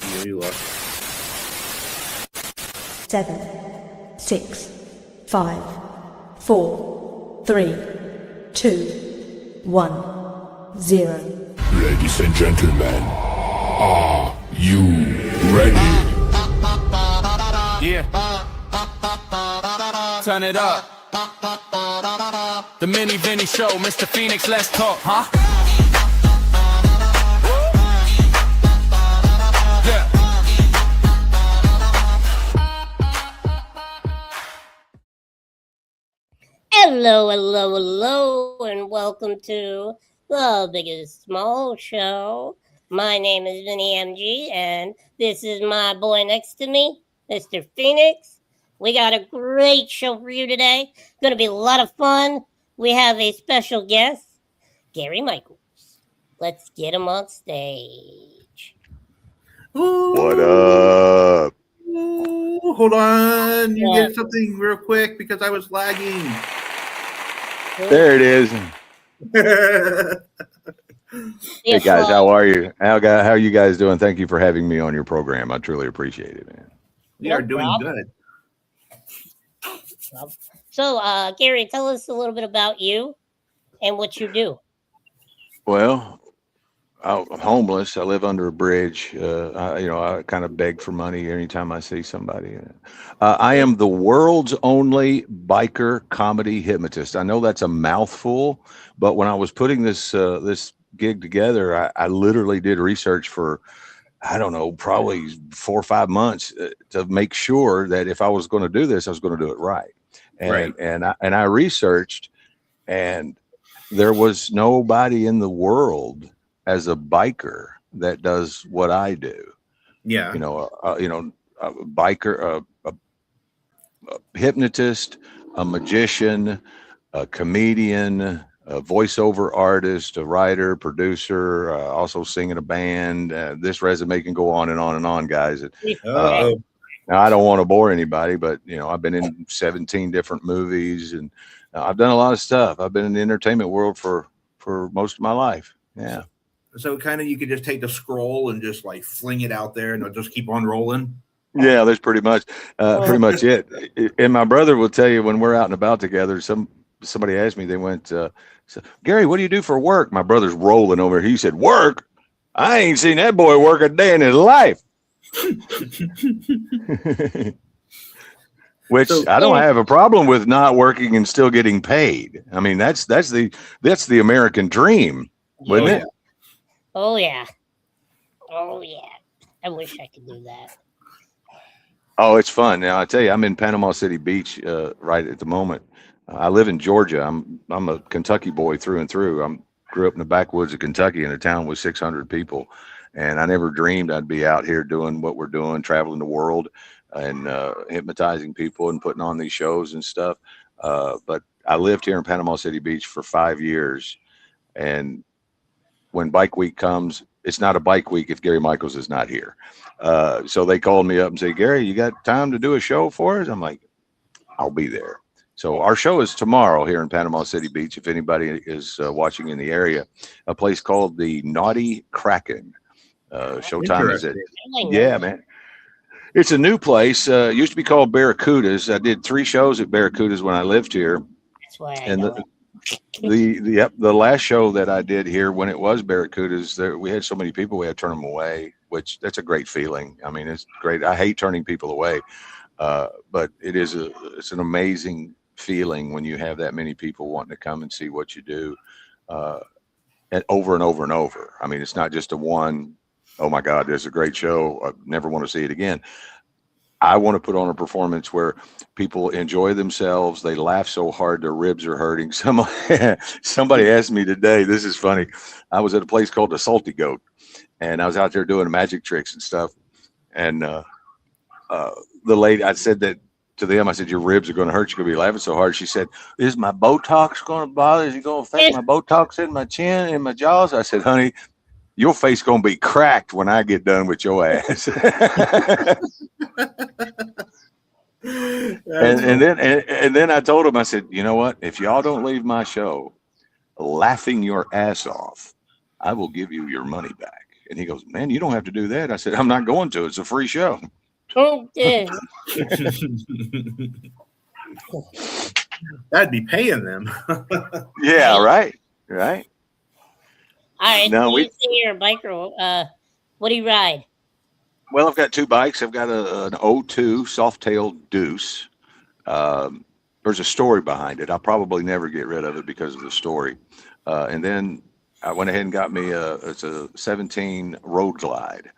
Yeah, you are. 7, 6, 5, 4, 3, 2, 1, 0. Ladies and gentlemen, are you ready? Yeah. Turn it up. The Mini Vinny Show, Mr. Phoenix, let's talk, huh? Yeah. Hello, and welcome to the Biggest Small Show. My name is Vinny MG, and this is my boy next to me, Mr. Phoenix. We got a great show for you today. Going to be a lot of fun. We have a special guest, Gary Michaels. Let's get him on stage. Ooh, What up? ooh, hold on. You Yeah. get something real quick because I was lagging. There it is. Yeah, Hey guys, how are you? How are you guys doing? Thank you for having me on your program. I truly appreciate it, man. We No are doing problem. good. So, Gary, tell us a little bit about you and what you do. Well, I'm homeless. I live under a bridge. I kind of beg for money anytime I see somebody. I am the world's only biker comedy hypnotist. I know that's a mouthful, but when I was putting this gig together, I literally did research for, I don't know, probably 4 or 5 months to make sure that if I was going to do this, I was going to do it right. Right. And I researched, and there was nobody in the world as a biker that does what I do. Yeah. A biker, a hypnotist, a magician, a comedian, a voiceover artist, a writer, producer, also sing in a band. This resume can go on and on and on, guys. Uh-oh. Now, I don't want to bore anybody, but I've been in 17 different movies, and I've done a lot of stuff. I've been in the entertainment world for most of my life. Yeah. So kind of you could just take the scroll and just like fling it out there and it'll just keep on rolling. Yeah, that's pretty much it. And my brother will tell you when we're out and about together, somebody asked me, they went, so, Gary, what do you do for work? My brother's rolling over. He said, work? I ain't seen that boy work a day in his life. Which I don't have a problem with not working and still getting paid. I mean, that's the American dream, wouldn't it? Oh yeah. I wish I could do that. Oh, it's fun. Now I tell you, I'm in Panama City Beach right at the moment. I live in Georgia. I'm a Kentucky boy through and through. Grew up in the backwoods of Kentucky in a town with 600 people, and I never dreamed I'd be out here doing what we're doing, traveling the world and hypnotizing people and putting on these shows and stuff. But I lived here in Panama City Beach for 5 years, and when Bike Week comes, it's not a bike week if Gary Michaels is not here. So they called me up and say, Gary, you got time to do a show for us? I'm like, I'll be there. So our show is tomorrow here in Panama City Beach. If anybody is watching in the area, a place called the Naughty Kraken. Showtime is at, yeah, man. It's a new place. It used to be called Barracudas. I did 3 shows at Barracudas when I lived here. That's why I know the last show that I did here when it was Barracudas, we had so many people we had to turn them away, which that's a great feeling. I mean, it's great. I hate turning people away, but it's an amazing feeling when you have that many people wanting to come and see what you do, and over and over and over. I mean, it's not just a one, oh my God, there's a great show, I never want to see it again. I want to put on a performance where people enjoy themselves. They laugh so hard their ribs are hurting. Somebody asked me today, this is funny. I was at a place called the Salty Goat, and I was out there doing magic tricks and stuff. And the lady, I said that to them, I said, your ribs are going to hurt. You're going to be laughing so hard. She said, is my Botox going to bother? Is it going to affect my Botox in my chin and my jaws? I said, honey, your face gonna be cracked when I get done with your ass. and then I told him, I said, you know what? If y'all don't leave my show laughing your ass off, I will give you your money back. And he goes, man, you don't have to do that. I said, I'm not going to. It's a free show. Oh, yeah. That'd be paying them. Yeah, right. Right. All right. No, So you say you're a biker. What do you ride? Well, I've got two bikes. I've got an '02 soft-tailed Deuce. There's a story behind it. I'll probably never get rid of it because of the story. And then I went ahead and got me it's a 17 Road Glide.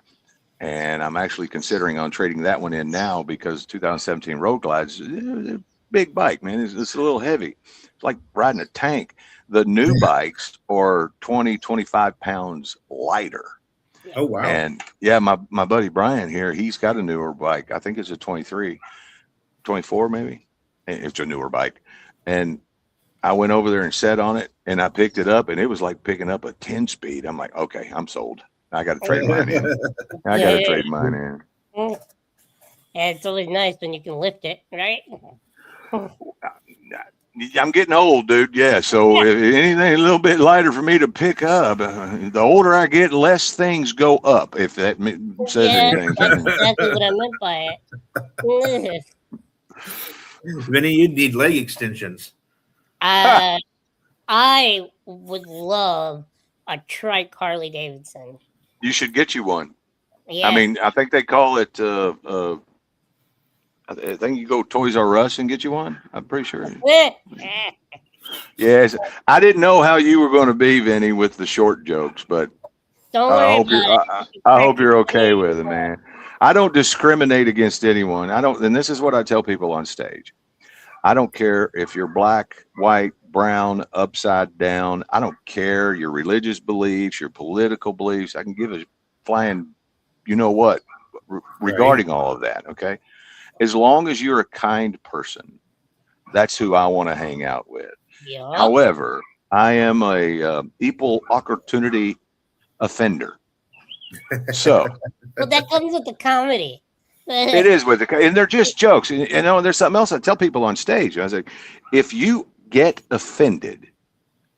And I'm actually considering on trading that one in now because 2017 Road Glide's a big bike, man. It's a little heavy. It's like riding a tank. The new bikes are 20, 25 pounds lighter. Oh, wow. And yeah, my buddy Brian here, he's got a newer bike. I think it's a 23, 24 maybe. It's a newer bike. And I went over there and sat on it and I picked it up and it was like picking up a 10 speed. I'm like, okay, I'm sold. I got to trade mine in. I got to trade mine in. Yeah, it's always nice when you can lift it, right? I'm getting old, dude. Yeah. So if anything a little bit lighter for me to pick up, the older I get, less things go up. If that says anything. That's exactly what I meant by it. Vinny, you'd need leg extensions. I would love a trike Harley Davidson. You should get you one. Yeah. I mean, I think they call it. I think you go Toys R Us and get you one. I'm pretty sure. Yes, I didn't know how you were going to be, Vinny, with the short jokes, but Don't I worry about it. I hope you're okay with it, man. I don't discriminate against anyone. I don't, and this is what I tell people on stage. I don't care if you're black, white, brown, upside down. I don't care your religious beliefs, your political beliefs. I can give a flying, you know what, regarding all of that. Okay, as long as you're a kind person, that's who I want to hang out with. Yeah. However, I am a equal opportunity offender. So Well, that comes with the comedy. it is with the, and they're just jokes. And, you know, and there's something else I tell people on stage. I was like, if you get offended,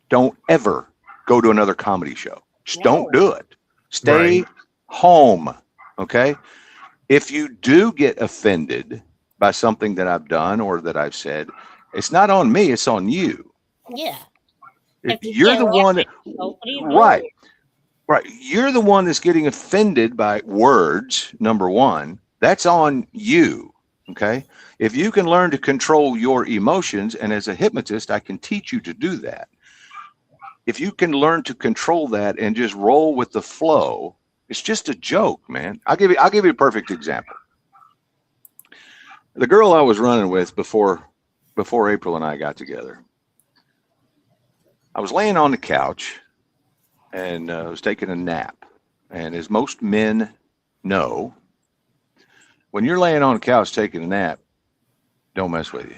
don't ever go to another comedy show. Just don't do it. Stay home. Okay. If you do get offended by something that I've done or that I've said, it's not on me, it's on you. Yeah. If you're the one that, right. You're the one that's getting offended by words, number one. That's on you. Okay. If you can learn to control your emotions, and as a hypnotist, I can teach you to do that. If you can learn to control that and just roll with the flow, it's just a joke, man. I'll give you a perfect example. The girl I was running with before April and I got together, I was laying on the couch and I was taking a nap. And as most men know, when you're laying on the couch taking a nap, don't mess with you.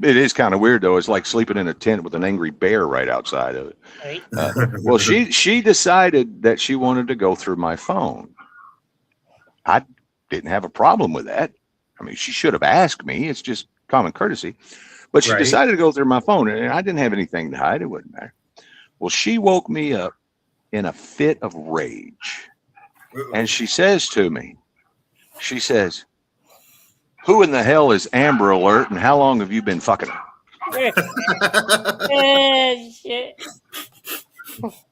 It is kind of weird though. It's like sleeping in a tent with an angry bear right outside of it. Right. Well, she decided that she wanted to go through my phone. I didn't have a problem with that. I mean, she should have asked me. It's just common courtesy. But she decided to go through my phone, and I didn't have anything to hide. It wouldn't matter. Well, she woke me up in a fit of rage. And she says to me, she says, "Who in the hell is Amber Alert, and how long have you been fucking her?" Shit.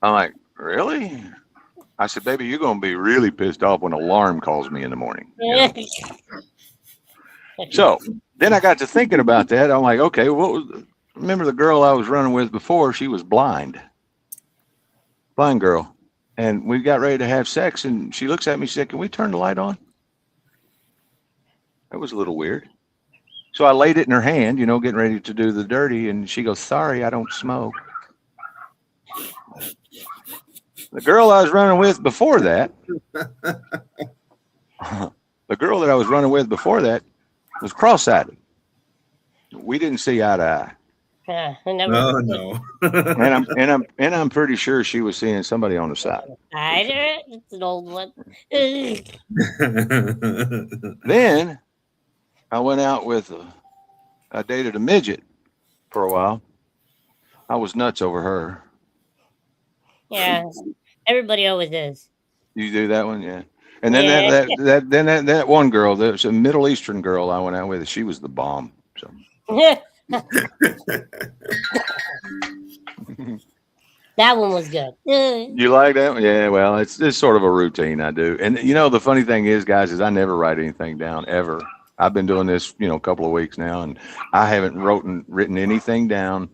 I'm like, really? I said, baby, you're going to be really pissed off when alarm calls me in the morning. You know? So then I got to thinking about that. I'm like, okay, remember the girl I was running with before? She was blind girl. And we got ready to have sex. And she looks at me, she said, "Can we turn the light on?" That was a little weird. So I laid it in her hand, you know, getting ready to do the dirty. And she goes, "Sorry, I don't smoke." The girl I was running with before that, the girl that I was running with before that was cross-eyed. We didn't see eye to eye. No. And I'm pretty sure she was seeing somebody on the side. It's an old one. Then I went out with I dated a midget for a while. I was nuts over her. Yeah. Everybody always is. You do that one, yeah. And then Yeah. that one girl, there's a Middle Eastern girl I went out with. She was the bomb. So That one was good. you like that one? Yeah. Well, it's sort of a routine I do. And the funny thing is, guys, is I never write anything down ever. I've been doing this, a couple of weeks now, and I haven't written anything down,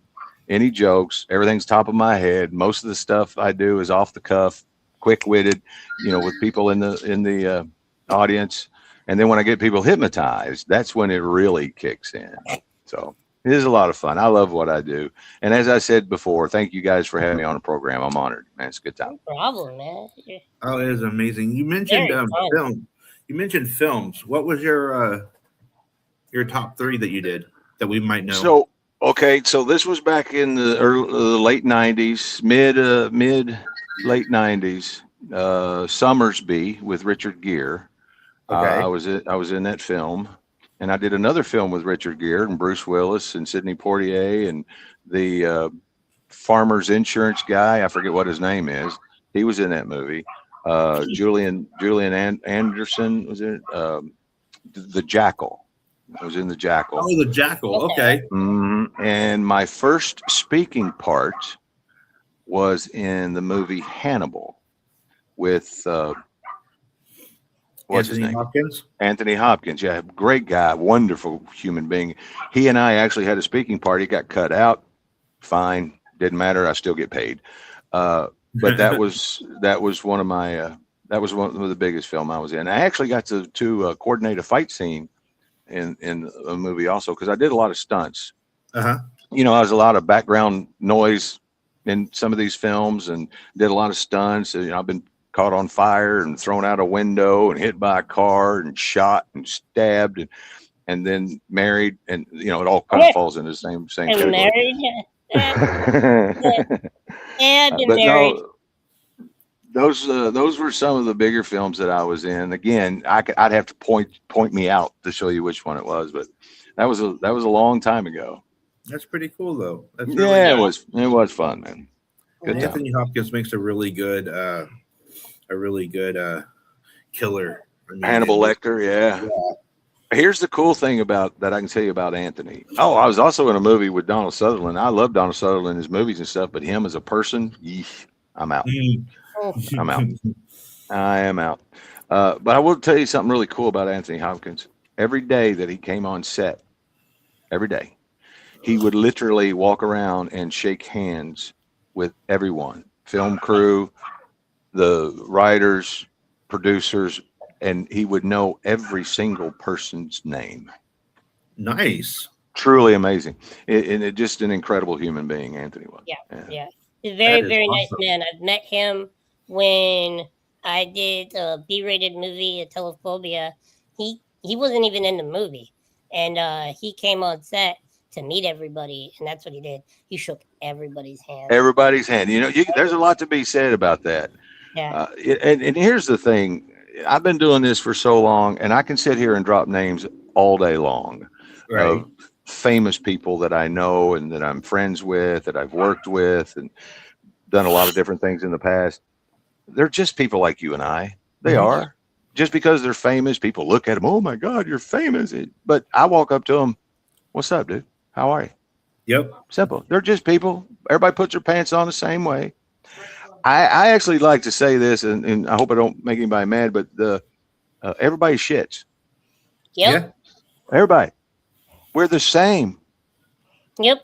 any jokes. Everything's top of my head. Most of the stuff I do is off the cuff, quick witted, with people in the audience. And then when I get people hypnotized, that's when it really kicks in. So it is a lot of fun. I love what I do. And as I said before, thank you guys for having me on the program. I'm honored, man. It's a good time. No problem, man. Oh, it is amazing. You mentioned Very fun. film. You mentioned films. What was your top 3 that you did that we might know? So this was back in the late '90s, late '90s. Summersby with Richard Gere. Okay. I was in that film, and I did another film with Richard Gere and Bruce Willis and Sidney Poitier and the farmer's insurance guy. I forget what his name is. He was in that movie. Julian Anderson was in the Jackal. I was in the Jackal. Oh, the Jackal. Okay. And my first speaking part was in the movie Hannibal with what's his name? Hopkins? Anthony Hopkins. Yeah, great guy, wonderful human being. He and I actually had a speaking part. He got cut out. Fine, didn't matter. I still get paid. But that was one of my that was one of the biggest film I was in. I actually got to coordinate a fight scene in a movie also, because I did a lot of stunts. Uh-huh. I was a lot of background noise in some of these films and did a lot of stunts. I've been caught on fire and thrown out a window and hit by a car and shot and stabbed and then married, and it all kind of falls into the same category. Married? Yeah, I've been But married. no, those were some of the bigger films that I was in. Again, I'd have to point me out to show you which one it was, but that was a long time ago. That's pretty cool, though. That's It was fun, man. Good time. Anthony Hopkins makes a really good killer. Hannibal Lecter, yeah. Here's the cool thing about that I can tell you about Anthony. Oh, I was also in a movie with Donald Sutherland. I love Donald Sutherland, his movies and stuff, but him as a person, I'm out. I'm out. I am out. But I will tell you something really cool about Anthony Hopkins. Every day that he came on set, every day, he would literally walk around and shake hands with everyone, film crew, the writers, producers, and he would know every single person's name. Nice. Truly amazing. And just an incredible human being, Anthony was. Yeah. He's a very, very nice man. I've met him when I did a B-rated movie, Telephobia. He wasn't even in the movie. And he came on set to meet everybody, and that's what he did. He shook everybody's hand. Everybody's hand. There's a lot to be said about that. Yeah. And here's the thing. I've been doing this for so long, and I can sit here and drop names all day long of famous people that I know and that I'm friends with, that I've worked with and done a lot of different things in the past. They're just people like you and I. They are. Just because they're famous, people look at them, oh my God, you're famous. But I walk up to them, what's up, dude? How are you? Yep. Simple. They're just people. Everybody puts their pants on the same way. I actually like to say this, and I hope I don't make anybody mad, but everybody shits. Yep. Yeah. Everybody. We're the same. Yep.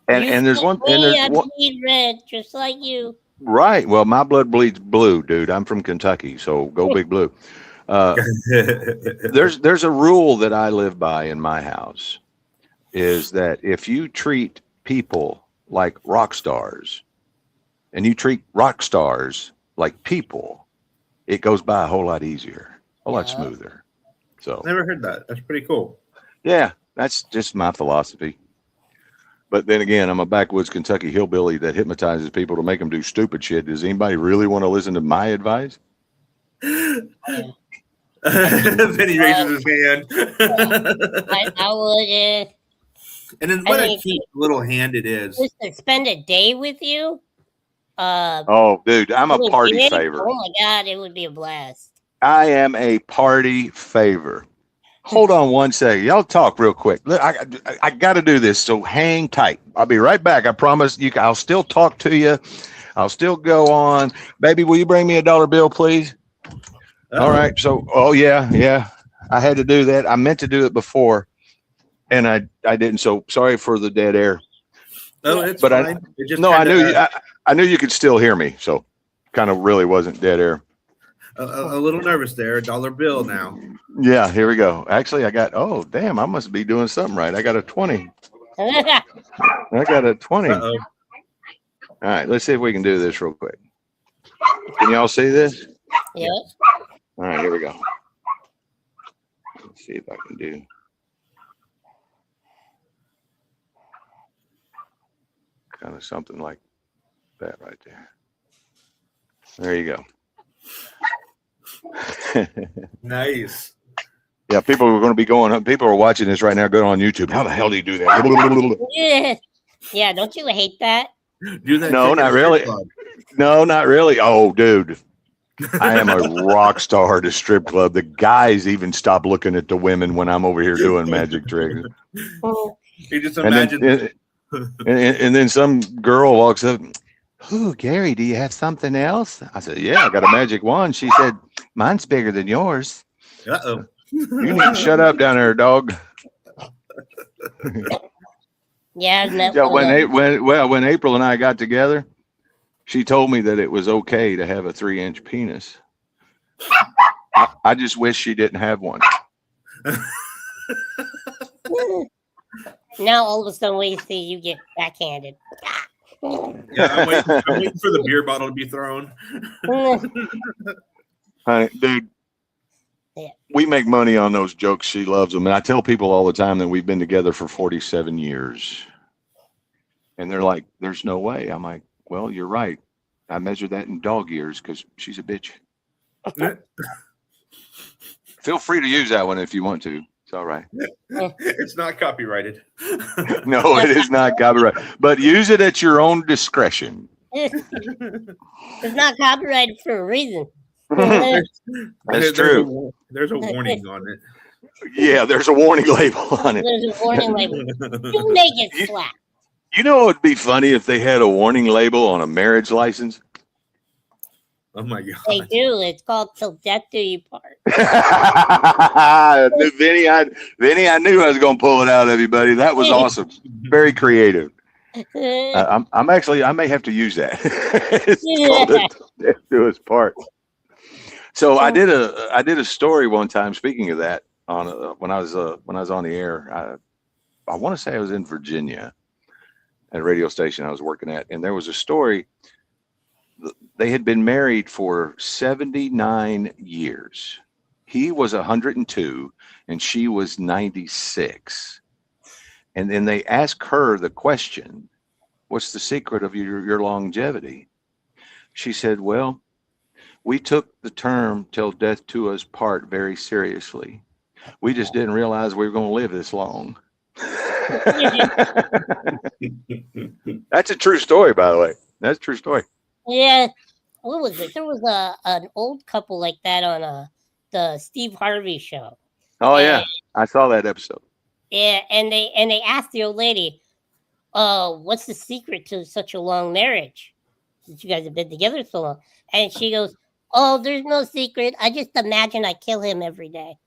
And there's one. And I there's one. bleed red, just like you. Right. Well, my blood bleeds blue, dude. I'm from Kentucky, so go Big Blue. There's a rule that I live by in my house, is that if you treat people like rock stars, and you treat rock stars like people, it goes by a whole lot easier, a lot smoother. So Never heard that. That's pretty cool. yeah, that's just my philosophy. But then again, I'm a backwoods Kentucky hillbilly that hypnotizes people to make them do stupid shit. Does anybody really want to listen to my advice? Vinny raises his hand. I would. And then what a cute little hand it is. Just to spend a day with you. Oh, dude, I'm a doing party Phoenix? favor. Oh my god, it would be a blast. I am a party favor. Hold on one second. Y'all talk real quick. Look, I got to do this, so hang tight. I'll be right back. I promise you. I'll still talk to you. I'll still go on. Baby, will you bring me $1 bill, please? All right. So, oh yeah. I had to do that. I meant to do it before, and I didn't. So sorry for the dead air. Oh, it's But fine. It just I kinda, knew I knew you could still hear me. So kind of really wasn't dead air. a little nervous there. $1 bill now. Yeah, here we go. Actually, I got, oh, damn, I must be doing something right. I got a 20. I got a 20. Uh-oh. All right, let's see if we can do this real quick. Can y'all see this? Yeah. All right, here we go. Let's see if I can do. Kind of something like that right there. There you go. Nice. Yeah, people are going to be going up. People are watching this right now. Go on YouTube. How the hell do you do that? Yeah, don't you hate that? Do that. No, trick not at a strip really. club. No, not really. Oh, dude. I am a rock star at a strip club. The guys even stop looking at the women when I'm over here doing magic tricks. You just And imagine. then, and then some girl walks up. Ooh, Gary, do you have something else? I said, yeah, I got a magic wand. She said, mine's bigger than yours. Uh-oh. You need to shut up down there, dog. Yeah, I've met Yeah, one of them. when April and I got together, she told me that it was okay to have a 3-inch penis. I just wish she didn't have one. Now all of a sudden we see you get backhanded. Yeah, I'm waiting for the beer bottle to be thrown. Honey, dude, Yeah. we make money on those jokes. She loves them. And I tell people all the time that we've been together for 47 years. And they're like, there's no way. I'm like, well, you're right. I measure that in dog years because she's a bitch. Feel free to use that one if you want to. It's all right. It's not copyrighted. No, it is not copyrighted. But use it at your own discretion. It's not copyrighted for a reason. That's true. There's a warning on it. Yeah, there's a warning label on it. There's a warning label. You make it slap. You know what would be funny if they had a warning label on a marriage license? Oh my god. They do. It's called Till Death Do You Part. Vinny, I knew I was going to pull it out of you, buddy. That was awesome. Very creative. I'm actually, I may have to use that. It's called a Death Do Us Part. So I did a story one time. Speaking of that, on when I was on the air, I want to say I was in Virginia at a radio station I was working at, and there was a story. They had been married for 79 years. He was 102 and she was 96. And then they asked her the question, what's the secret of your longevity? She said, well, we took the term till death do us part very seriously. We just didn't realize we were going to live this long. That's a true story, by the way. That's a true story. Yeah. What was it? There was an old couple like that on the Steve Harvey show. Oh yeah, I saw that episode. Yeah, and they asked the old lady, what's the secret to such a long marriage? Since you guys have been together so long. And she goes, oh, there's no secret. I just imagine I kill him every day.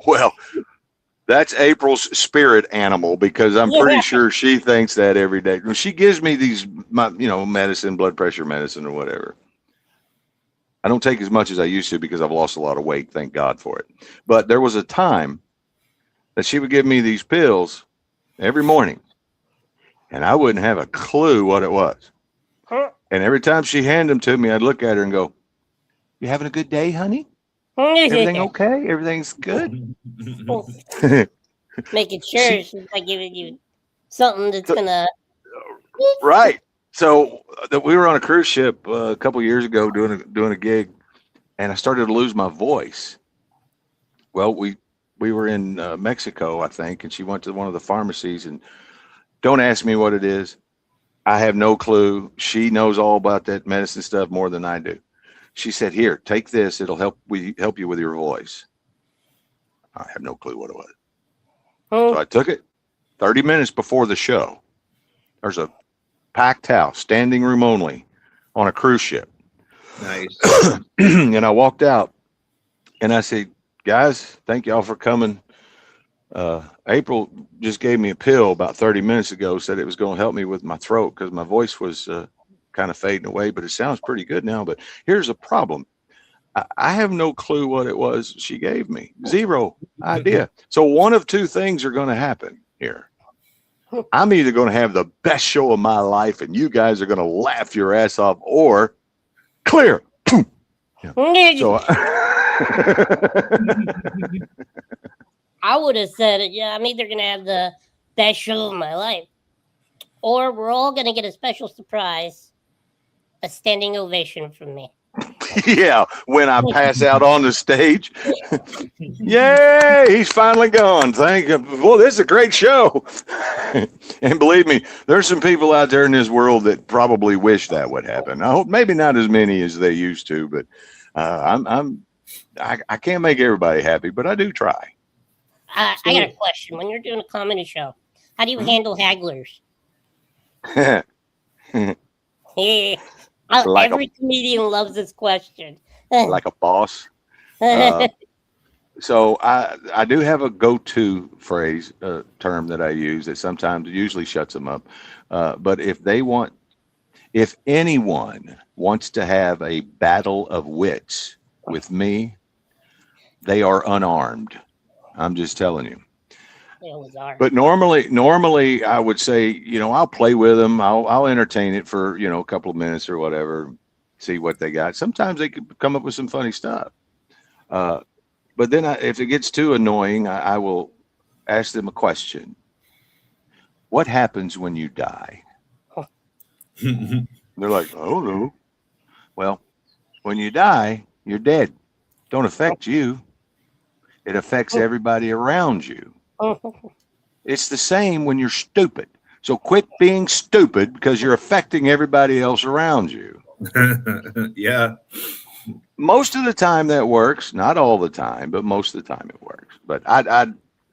Well, that's April's spirit animal because I'm pretty sure she thinks that every day. She gives me these, medicine, blood pressure medicine or whatever. I don't take as much as I used to because I've lost a lot of weight. Thank God for it. But there was a time that she would give me these pills every morning and I wouldn't have a clue what it was. And every time she handed them to me, I'd look at her and go, you having a good day, honey? Everything okay? Everything's good? Making sure she's not giving you something that's going to... Right. So we were on a cruise ship a couple years ago doing a gig, and I started to lose my voice. Well, we were in Mexico, I think, and she went to one of the pharmacies, and don't ask me what it is. I have no clue. She knows all about that medicine stuff more than I do. She said, "Here, take this. It'll help you with your voice." I have no clue what it was. So I took it. 30 minutes before the show, there's a packed house, standing room only, on a cruise ship. Nice. And I walked out and I said, "Guys, thank y'all for coming. April just gave me a pill about 30 minutes ago, said it was going to help me with my throat because my voice was kind of fading away, but it sounds pretty good now. But here's a problem. I have no clue what it was she gave me. Zero idea. So one of two things are going to happen here. I'm either going to have the best show of my life and you guys are going to laugh your ass off, or clear." Yeah. So I would have said it. Yeah, I'm either going to have the best show of my life, or we're all going to get a special surprise, a standing ovation from me. yeah, when I pass out on the stage, yay, he's finally gone. Thank you. Well, this is a great show. And believe me, there's some people out there in this world that probably wish that would happen. I hope maybe not as many as they used to, but I can't make everybody happy, but I do try. I got a question. When you're doing a comedy show, how do you handle hagglers? Yeah. Like Every comedian loves this question. like a boss. So I do have a go-to phrase, term that I use that sometimes usually shuts them up. But if anyone wants to have a battle of wits with me, they are unarmed. I'm just telling you. But normally I would say, I'll play with them. I'll entertain it for, a couple of minutes or whatever, see what they got. Sometimes they could come up with some funny stuff. But then if it gets too annoying, I will ask them a question. What happens when you die? They're like, I don't know. Well, when you die, you're dead. Don't affect you. It affects everybody around you. It's the same when you're stupid. So quit being stupid because you're affecting everybody else around you. Yeah. Most of the time that works. Not all the time, but most of the time it works. But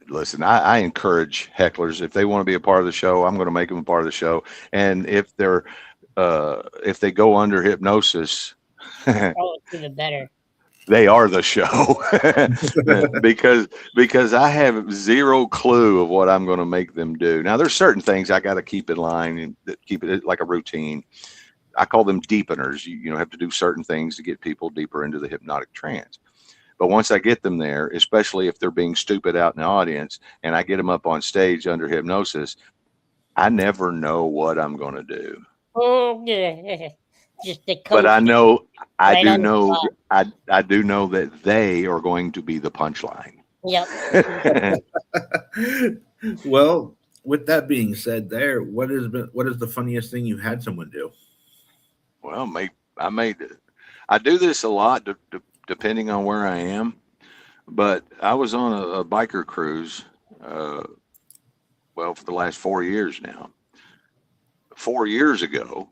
listen, I encourage hecklers. If they want to be a part of the show, I'm going to make them a part of the show. And if they go under hypnosis, it's even better. They are the show. because I have zero clue of what I'm going to make them do. Now there's certain things I got to keep in line and keep it like a routine. I call them deepeners. You have to do certain things to get people deeper into the hypnotic trance. But once I get them there, especially if they're being stupid out in the audience and I get them up on stage under hypnosis, I never know what I'm going to do. But I know, I do know that they are going to be the punchline. Yep. Well, with that being said, what is the funniest thing you had someone do? Well, I do this a lot depending on where I am, but I was on a biker cruise, for the last 4 years now. 4 years ago,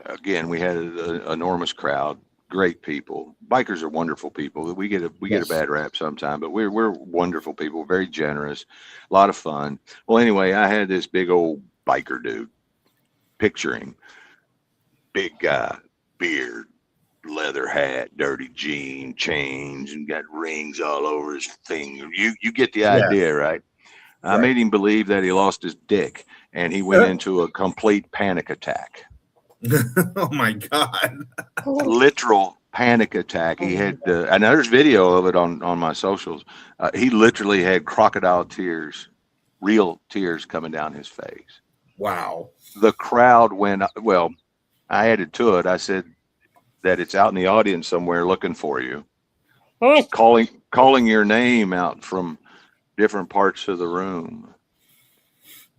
again, we had an enormous crowd, great people. Bikers are wonderful people. We get a bad rap sometime, but we're wonderful people, very generous, a lot of fun. Well, anyway, I had this big old biker dude. Picture him, big guy, beard, leather hat, dirty jean, chains, and got rings all over his finger. You get the idea, right? I made him believe that he lost his dick, and he went into a complete panic attack. Oh my God. Literal panic attack. He had, and there's video of it on my socials. He literally had crocodile tears, real tears coming down his face. Wow. The crowd went, well, I added to it. I said that it's out in the audience somewhere looking for you, calling your name out from different parts of the room.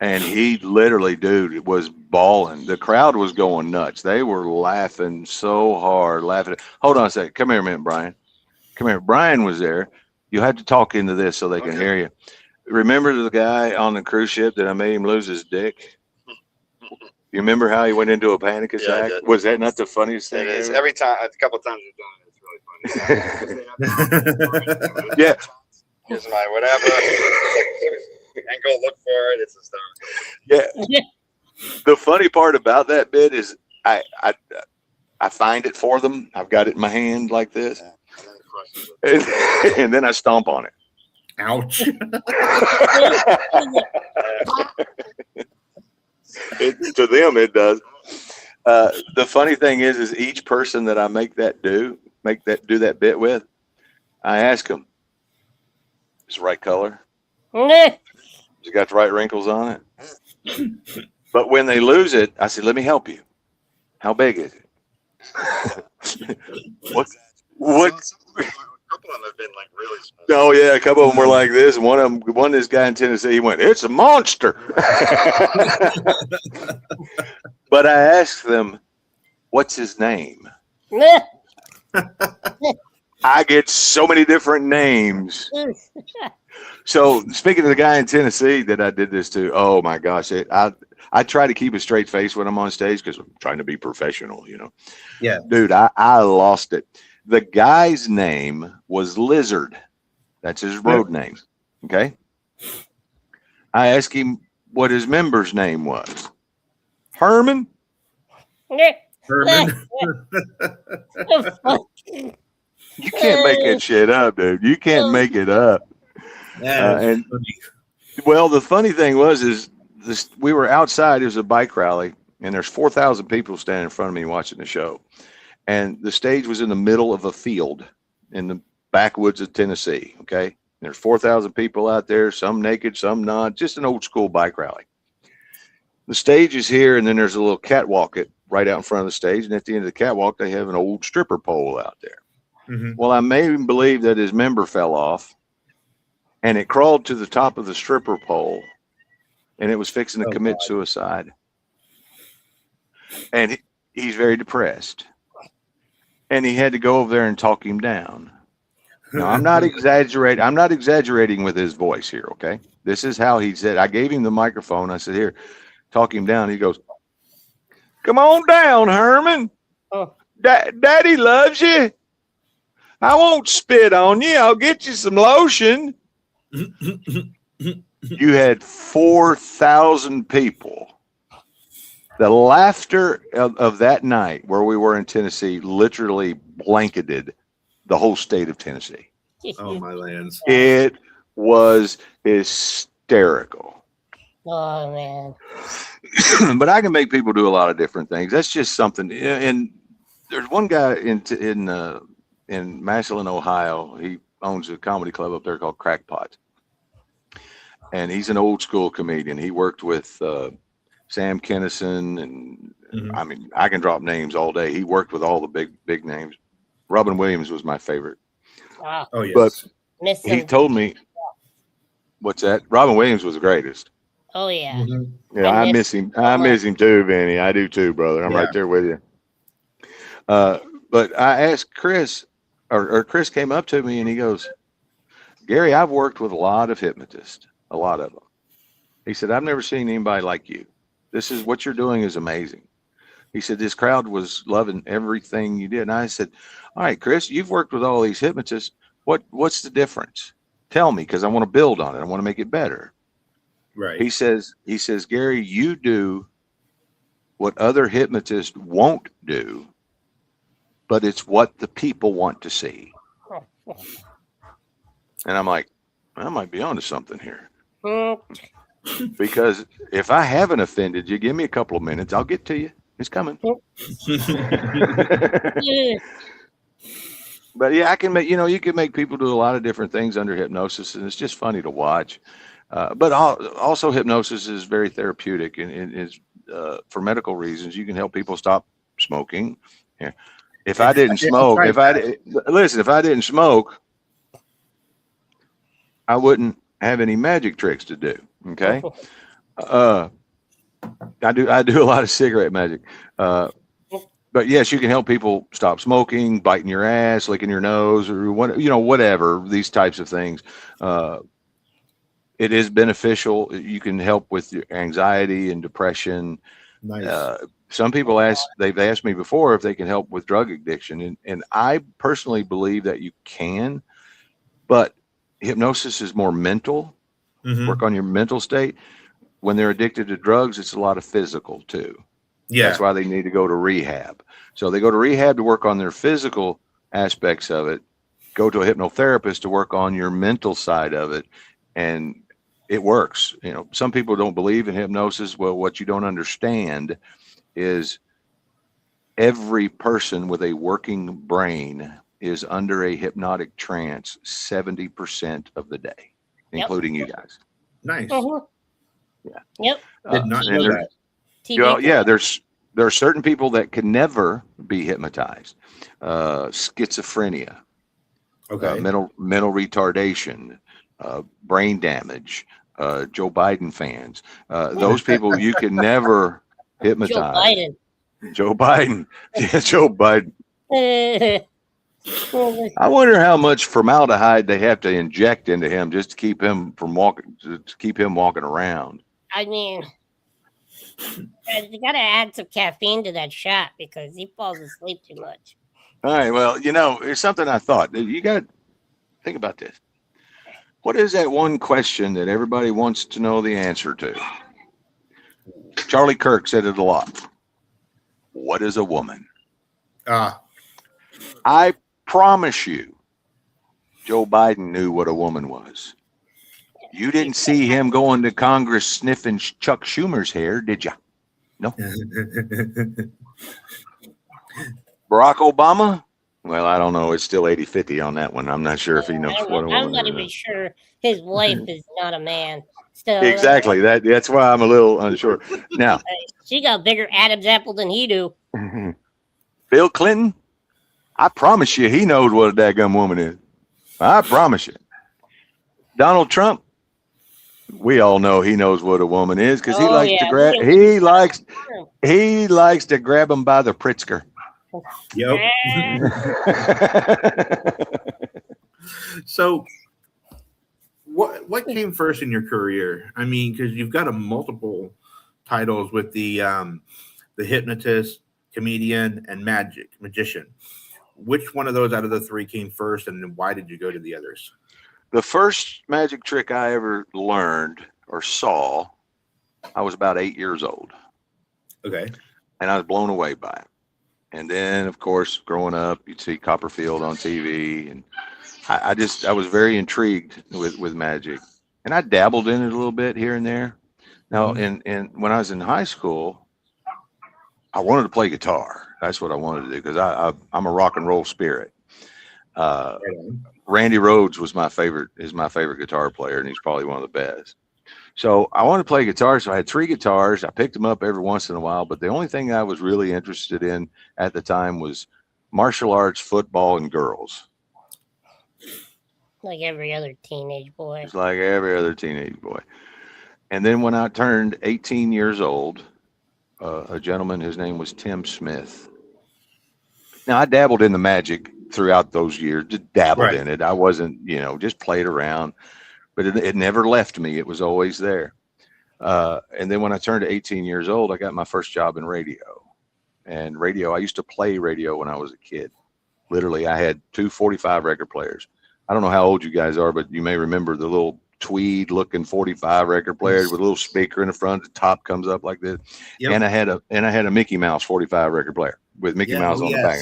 And he literally, dude, was bawling. The crowd was going nuts. They were laughing so hard, laughing. Hold on a second. Come here a minute, Brian. Come here. Brian was there. You have to talk into this so they can hear you. Remember the guy on the cruise ship that I made him lose his dick? You remember how he went into a panic Yeah, I attack? did. Was that not the funniest thing? It is. ever? Every time, a couple of times we've done it, it's really funny. Yeah. Here's my whatever. And go look for it. It's hysterical. Yeah. The funny part about that bit is I find it for them. I've got it in my hand like this, and then I stomp on it. Ouch. To them, it does. The funny thing is each person that I make that do that bit with, I ask them, is it the right color? Has it got the right wrinkles on it? But when they lose it, I say, let me help you. How big is it? What? A couple of them have been like really small. Oh yeah, a couple of them were like this. One this guy in Tennessee, he went, "It's a monster." But I asked them, "What's his name?" I get so many different names. So speaking of the guy in Tennessee that I did this to, oh my gosh, I try to keep a straight face when I'm on stage because I'm trying to be professional, you know. Yeah, dude, I lost it. The guy's name was Lizard. That's his road name. Okay. I asked him what his member's name was. Herman. Herman. You can't make that shit up, dude. You can't make it up. And well, the funny thing is this: we were outside. It was a bike rally, and there's 4,000 people standing in front of me watching the show. And the stage was in the middle of a field in the backwoods of Tennessee. Okay. And there's 4,000 people out there, some naked, some not, just an old school bike rally. The stage is here, and then there's a little catwalk right out in front of the stage. And at the end of the catwalk, they have an old stripper pole out there. Mm-hmm. Well, I made him believe that his member fell off, and it crawled to the top of the stripper pole, and it was fixing to commit suicide. And he's very depressed. And he had to go over there and talk him down. Now, I'm not exaggerating. I'm not exaggerating with his voice here. Okay. This is how he said. I gave him the microphone. I said, here, talk him down. He goes, come on down, Herman. Oh. Daddy loves you. I won't spit on you. I'll get you some lotion. You had 4,000 people. The laughter of that night where we were in Tennessee literally blanketed the whole state of Tennessee. Oh, my lands. It was hysterical. Oh, man. But I can make people do a lot of different things. That's just something. And there's one guy in Massillon, Ohio. He owns a comedy club up there called Crackpot. And he's an old school comedian. He worked with Sam Kinison, and I mean, I can drop names all day. He worked with all the big names. Robin Williams was my favorite. Oh, yes. But he told me, what's that? Robin Williams was the greatest. Oh, yeah. Mm-hmm. Yeah, I miss him. I miss him too, Vinny. I do too, brother. I'm right there with you. But I asked Chris, or Chris came up to me and he goes, Gary, I've worked with a lot of hypnotists, a lot of them. He said, I've never seen anybody like you. This is what you're doing is amazing. He said, this crowd was loving everything you did. And I said, all right, Chris, you've worked with all these hypnotists. What's the difference? Tell me, because I want to build on it. I want to make it better. Right. He says, Gary, you do what other hypnotists won't do, but it's what the people want to see. And I'm like, I might be onto something here. Because if I haven't offended you, give me a couple of minutes. I'll get to you. It's coming. But yeah, I can make, you can make people do a lot of different things under hypnosis, and it's just funny to watch. But also hypnosis is very therapeutic, and is for medical reasons. You can help people stop smoking. Yeah. If I didn't smoke, if I didn't smoke, I wouldn't have any magic tricks to do. Okay. I do a lot of cigarette magic. But yes, you can help people stop smoking, biting your ass, licking your nose, or whatever, these types of things. It is beneficial. You can help with your anxiety and depression. Nice. Some people they've asked me before if they can help with drug addiction. And I personally believe that you can, but hypnosis is more mental, work on your mental state. When they're addicted to drugs, it's a lot of physical too. Yeah. That's why they need to go to rehab. So they go to rehab to work on their physical aspects of it, go to a hypnotherapist to work on your mental side of it. And it works. You know, some people don't believe in hypnosis. Well, what you don't understand is every person with a working brain is under a hypnotic trance 70% of the day, including you guys. Nice. Yeah. Yep. Did not know that. Yeah, there are certain people that can never be hypnotized. Schizophrenia, Okay. mental retardation, brain damage, Joe Biden fans. Those people you can never hypnotize. Joe Biden. Yeah, Joe Biden. I wonder how much formaldehyde they have to inject into him just to keep him walking around. I mean, you got to add some caffeine to that shot because he falls asleep too much. All right. Well, you know, here's something I thought. You got to think about this. What is that one question that everybody wants to know the answer to? Charlie Kirk said it a lot. What is a woman? I promise you, Joe Biden knew what a woman was. You didn't see him going to Congress sniffing Chuck Schumer's hair, did you? No. Barack Obama? Well, I don't know. It's still 80-50 on that one. I'm not sure if he knows what a woman is. I'm not even sure his wife is not a man. So, exactly. That's why I'm a little unsure. Now, she got bigger Adam's apple than he do. Bill Clinton, I promise you, he knows what a daggum woman is. I promise you. Donald Trump, we all know he knows what a woman is because he likes to grab. He likes to grab them by the Pritzker. Yep. So, what came first in your career? I mean, because you've got multiple titles with the hypnotist, comedian, and magician. Which one of those out of the three came first, and why did you go to the others? The first magic trick I ever learned or saw, I was about 8 years old. Okay. And I was blown away by it. And then, of course, growing up, you'd see Copperfield on TV, and I was very intrigued with magic, and I dabbled in it a little bit here and there. Now, when I was in high school, I wanted to play guitar. That's what I wanted to do because I'm a rock and roll spirit. Randy Rhoads is my favorite guitar player, and he's probably one of the best. So I wanted to play guitar, so I had 3 guitars. I picked them up every once in a while, but the only thing I was really interested in at the time was martial arts, football, and girls. Like every other teenage boy. It's like every other teenage boy. And then when I turned 18 years old, a gentleman, his name was Tim Smith. Now, I dabbled in the magic throughout those years, just dabbled in it. I wasn't, just played around. But it never left me. It was always there. And then when I turned 18 years old, I got my first job in radio. And radio, I used to play radio when I was a kid. Literally, I had 2 45 record players. I don't know how old you guys are, but you may remember the little tweed-looking 45 record players with a little speaker in the front. The top comes up like this. Yep. And I had a Mickey Mouse 45 record player with Mickey Mouse on the back.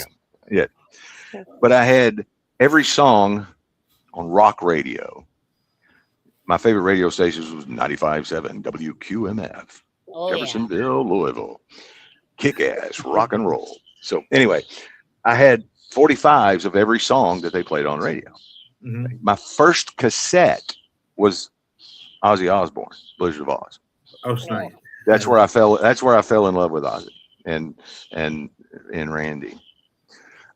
Yeah. But I had every song on rock radio. My favorite radio stations was 95.7 WQMF, Jeffersonville, Louisville. Kick-ass rock and roll. So anyway, I had 45s of every song that they played on radio. Mm-hmm. My first cassette was Ozzy Osbourne, Blizzard of Oz. Oh, nice. That's where I fell in love with Ozzy and Randy.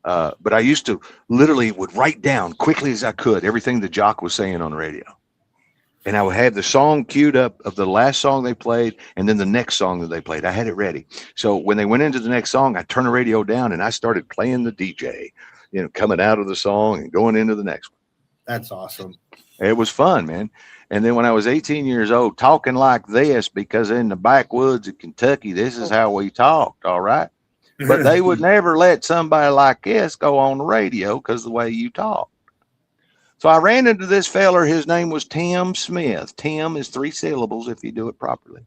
But I used to would write down quickly as I could everything the jock was saying on the radio. And I would have the song queued up of the last song they played and then the next song that they played. I had it ready. So when they went into the next song, I turned the radio down and I started playing the DJ, coming out of the song and going into the next one. That's awesome. It was fun, man. And then when I was 18 years old, talking like this, because in the backwoods of Kentucky, this is how we talked, all right? But they would never let somebody like this go on the radio because the way you talk. So I ran into this feller. His name was Tim Smith. Tim is 3 syllables if you do it properly.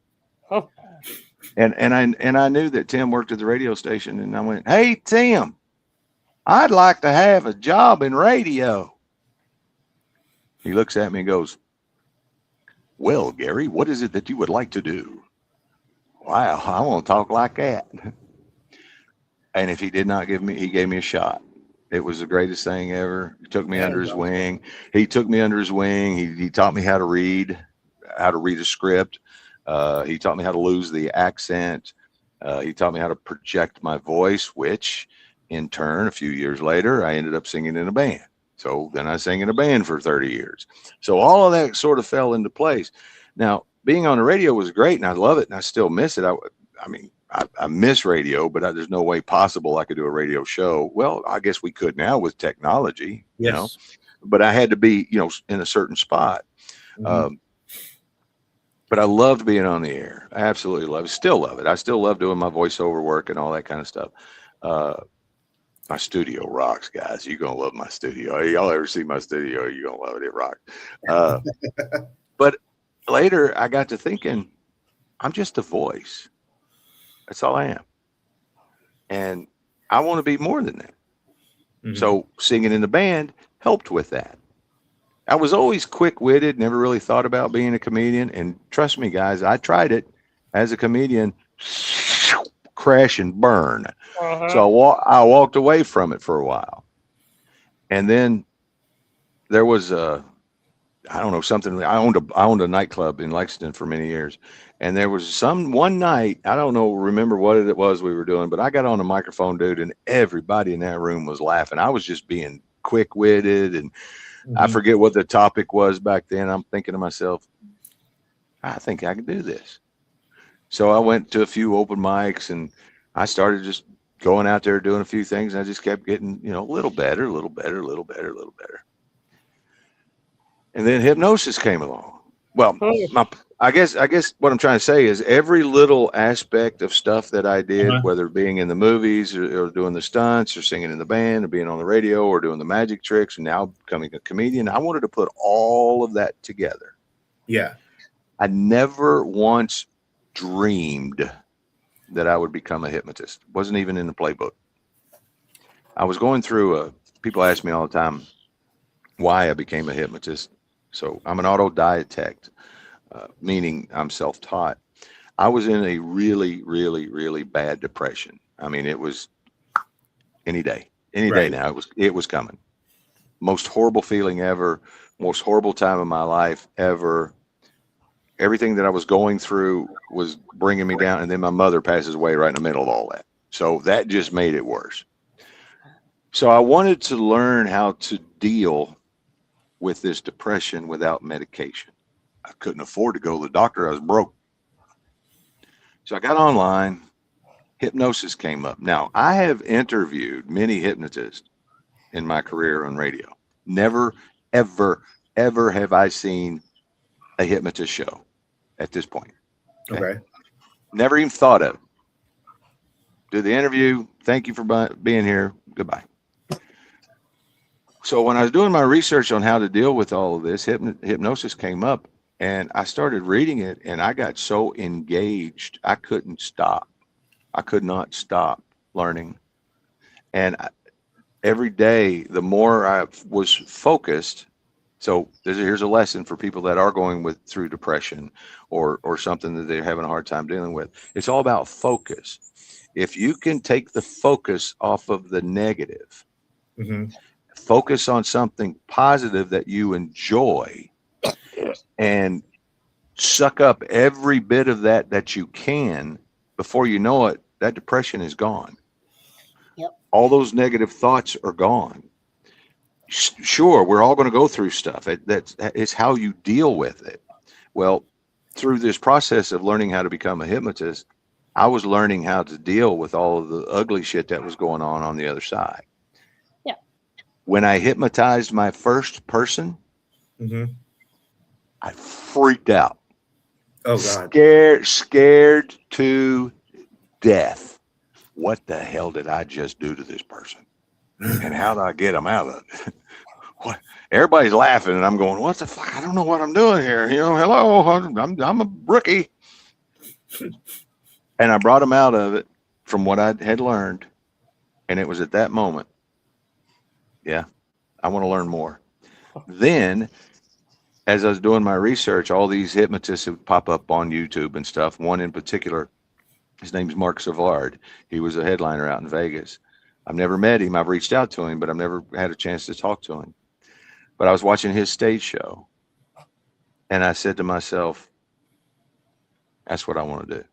And I knew that Tim worked at the radio station, and I went, "Hey, Tim, I'd like to have a job in radio." He looks at me and goes, "Well, Gary, what is it that you would like to do?" Wow, I want to talk like that. And if he did not give me, he gave me a shot. It was the greatest thing ever. He took me under his wing. He took me under his wing. He taught me how to read a script. He taught me how to lose the accent. He taught me how to project my voice, which in turn, a few years later, I ended up singing in a band. So then I sang in a band for 30 years. So all of that sort of fell into place. Now, being on the radio was great, and I love it, and I still miss it. I miss radio, but there's no way possible I could do a radio show. Well, I guess we could now with technology, Yes. you know, but I had to be, in a certain spot. Mhm. But I loved being on the air. I absolutely love it. Still love it. I still love doing my voiceover work and all that kind of stuff. My studio rocks, guys. You're going to love my studio. Y'all ever see my studio, you're going to love it. It rocks. But later I got to thinking, I'm just a voice. That's all I am. And I want to be more than that. Mhm. So singing in the band helped with that. I was always quick-witted, never really thought about being a comedian. And trust me, guys, I tried it as a comedian, crash and burn. So I walked away from it for a while. And then there was something. I owned a nightclub in Lexington for many years. And there was one night, I don't remember what it was we were doing, but I got on a microphone, dude, and everybody in that room was laughing. I was just being quick-witted, and I forget what the topic was back then. I'm thinking to myself, I think I can do this. So I went to a few open mics, and I started just going out there doing a few things, and I just kept getting, a little better, a little better, a little better, a little better. And then hypnosis came along. Well, I guess what I'm trying to say is every little aspect of stuff that I did, whether being in the movies or doing the stunts or singing in the band or being on the radio or doing the magic tricks and now becoming a comedian, I wanted to put all of that together. Yeah. I never once dreamed that I would become a hypnotist. It wasn't even in the playbook. I was going through people ask me all the time why I became a hypnotist. So I'm an autodidact. Meaning I'm self-taught. I was in a really, really, really bad depression. I mean, it was any day now. It was coming. Most horrible feeling ever. Most horrible time of my life ever. Everything that I was going through was bringing me down. And then my mother passes away right in the middle of all that. So that just made it worse. So I wanted to learn how to deal with this depression without medication. I couldn't afford to go to the doctor. I was broke. So I got online. Hypnosis came up. Now, I have interviewed many hypnotists in my career on radio. Never, ever, ever have I seen a hypnotist show at this point. Okay. Never even thought of it. Did the interview. Thank you for being here. Goodbye. So when I was doing my research on how to deal with all of this, hypnosis came up. And I started reading it, and I got so engaged, I couldn't stop. I could not stop learning. And every day, the more I was focused, so here's a lesson for people that are going through depression or something that they're having a hard time dealing with. It's all about focus. If you can take the focus off of the negative, focus on something positive that you enjoy, and suck up every bit of that you can, before you know it, that depression is gone. Yep. All those negative thoughts are gone. Sure, we're all going to go through stuff. It's how you deal with it. Well, through this process of learning how to become a hypnotist, I was learning how to deal with all of the ugly shit that was going on the other side. Yeah. When I hypnotized my first person, Mm-hmm. I freaked out. Oh God. Scared to death. What the hell did I just do to this person? And how do I get them out of it? What? Everybody's laughing, and I'm going, "What the fuck? I don't know what I'm doing here." Hello, I'm a rookie. And I brought them out of it from what I had learned, and it was at that moment, yeah, I want to learn more. Then, as I was doing my research, all these hypnotists would pop up on YouTube and stuff. One in particular, his name's Mark Savard. He was a headliner out in Vegas. I've never met him. I've reached out to him, but I've never had a chance to talk to him. But I was watching his stage show, and I said to myself, that's what I want to do.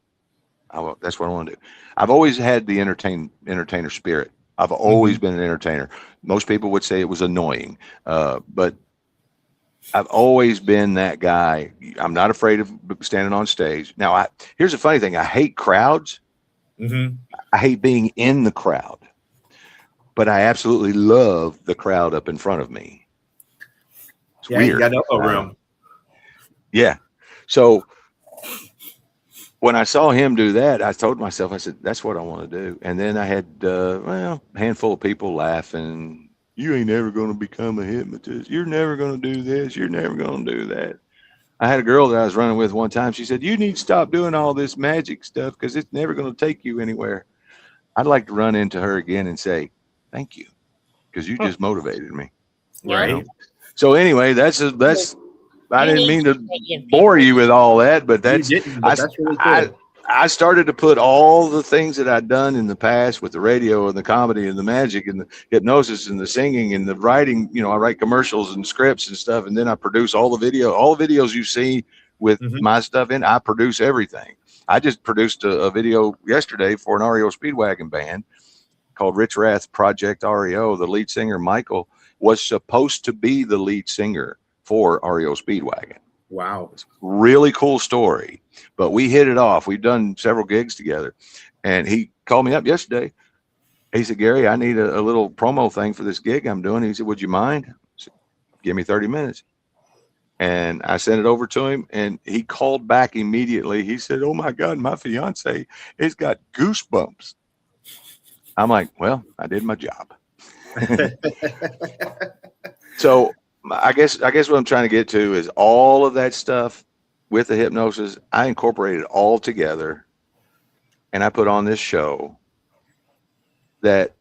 That's what I want to do. I've always had the entertainer spirit. I've always been an entertainer. Most people would say it was annoying, but I've always been that guy. I'm not afraid of standing on stage. Now, here's the funny thing. I hate crowds. Mm-hmm. I hate being in the crowd, but I absolutely love the crowd up in front of me. It's weird. You got elbow room. Yeah. So when I saw him do that, I told myself, I said, that's what I want to do. And then I had, a handful of people laughing. You ain't ever going to become a hypnotist. You're never going to do this. You're never going to do that. I had a girl that I was running with one time. She said, you need to stop doing all this magic stuff because it's never going to take you anywhere. I'd like to run into her again and say, thank you, because you just motivated me. Right. You know? So anyway, that's I didn't mean to bore you with all that, but that's really cool. I started to put all the things that I'd done in the past with the radio and the comedy and the magic and the hypnosis and the singing and the writing. I write commercials and scripts and stuff, and then I produce all the videos you see with my stuff in. I produce everything. I just produced a video yesterday for an REO Speedwagon band called Rich Rath Project REO. The lead singer, Michael, was supposed to be the lead singer for REO Speedwagon. Wow. It's a really cool story, but we hit it off. We've done several gigs together, and he called me up yesterday. He said, Gary, I need a little promo thing for this gig I'm doing. He said, would you mind? I said, give me 30 minutes. And I sent it over to him, and he called back immediately. He said, oh my God, my fiance has got goosebumps. I'm like, well, I did my job. So I guess what I'm trying to get to is all of that stuff with the hypnosis. I incorporated all together, and I put on this show that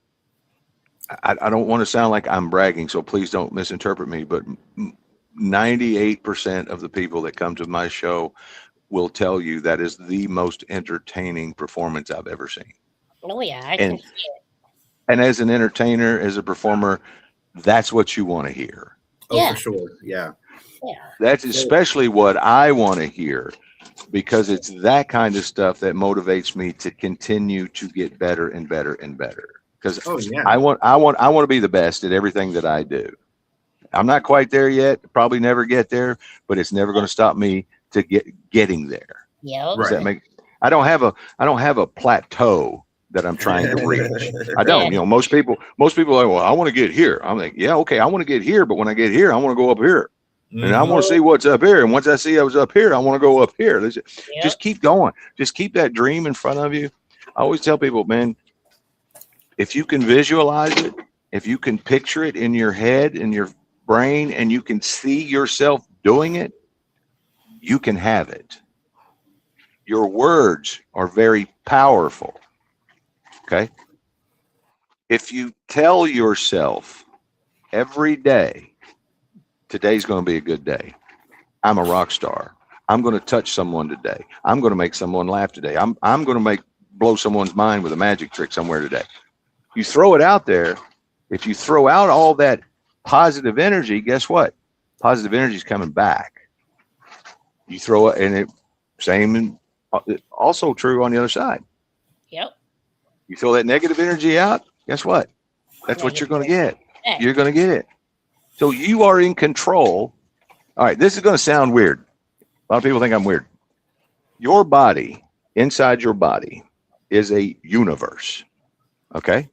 I don't want to sound like I'm bragging, so please don't misinterpret me, but 98% of the people that come to my show will tell you that is the most entertaining performance I've ever seen. Oh yeah, I can see it. And as an entertainer, as a performer, that's what you want to hear. Oh, Yeah. for sure. Yeah. Yeah. That's especially what I want to hear, because it's that kind of stuff that motivates me to continue to get better and better and better. Because I want to be the best at everything that I do. I'm not quite there yet. Probably never get there, but it's never going to stop me to getting there. Yeah. Does that make? I don't have a plateau that I'm trying to reach. I don't. Most people are like, well, I want to get here. I'm like, yeah, okay, I want to get here, but when I get here, I want to go up here. And I want to see what's up here. And once I see I was up here, I want to go up here. Just keep going. Just keep that dream in front of you. I always tell people, man, if you can visualize it, if you can picture it in your head, in your brain, and you can see yourself doing it, you can have it. Your words are very powerful. Okay? If you tell yourself every day, today's going to be a good day. I'm a rock star. I'm going to touch someone today. I'm going to make someone laugh today. I'm going to blow someone's mind with a magic trick somewhere today. You throw it out there. If you throw out all that positive energy, guess what? Positive energy is coming back. You throw it, and also true on the other side. Yep. You throw that negative energy out, guess what? That's what you're going to get. You're going to get it. So you are in control. All right, this is going to sound weird. A lot of people think I'm weird. Your body, inside your body, is a universe. Okay?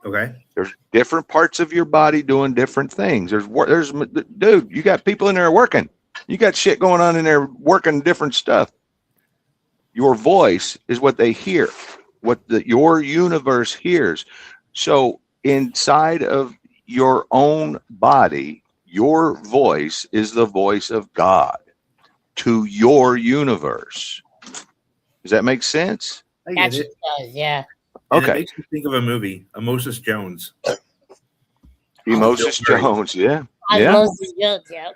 Okay. There's different parts of your body doing different things. Dude, you got people in there working. You got shit going on in there working different stuff. Your voice is what they hear, your universe hears. So inside of your own body, your voice is the voice of God to your universe. Does that make sense? I That get it. shit does, yeah. And it Okay. makes me think of a movie, Moses Jones. Moses Bill Murray. Jones, yeah. Osmosis Jones, yeah.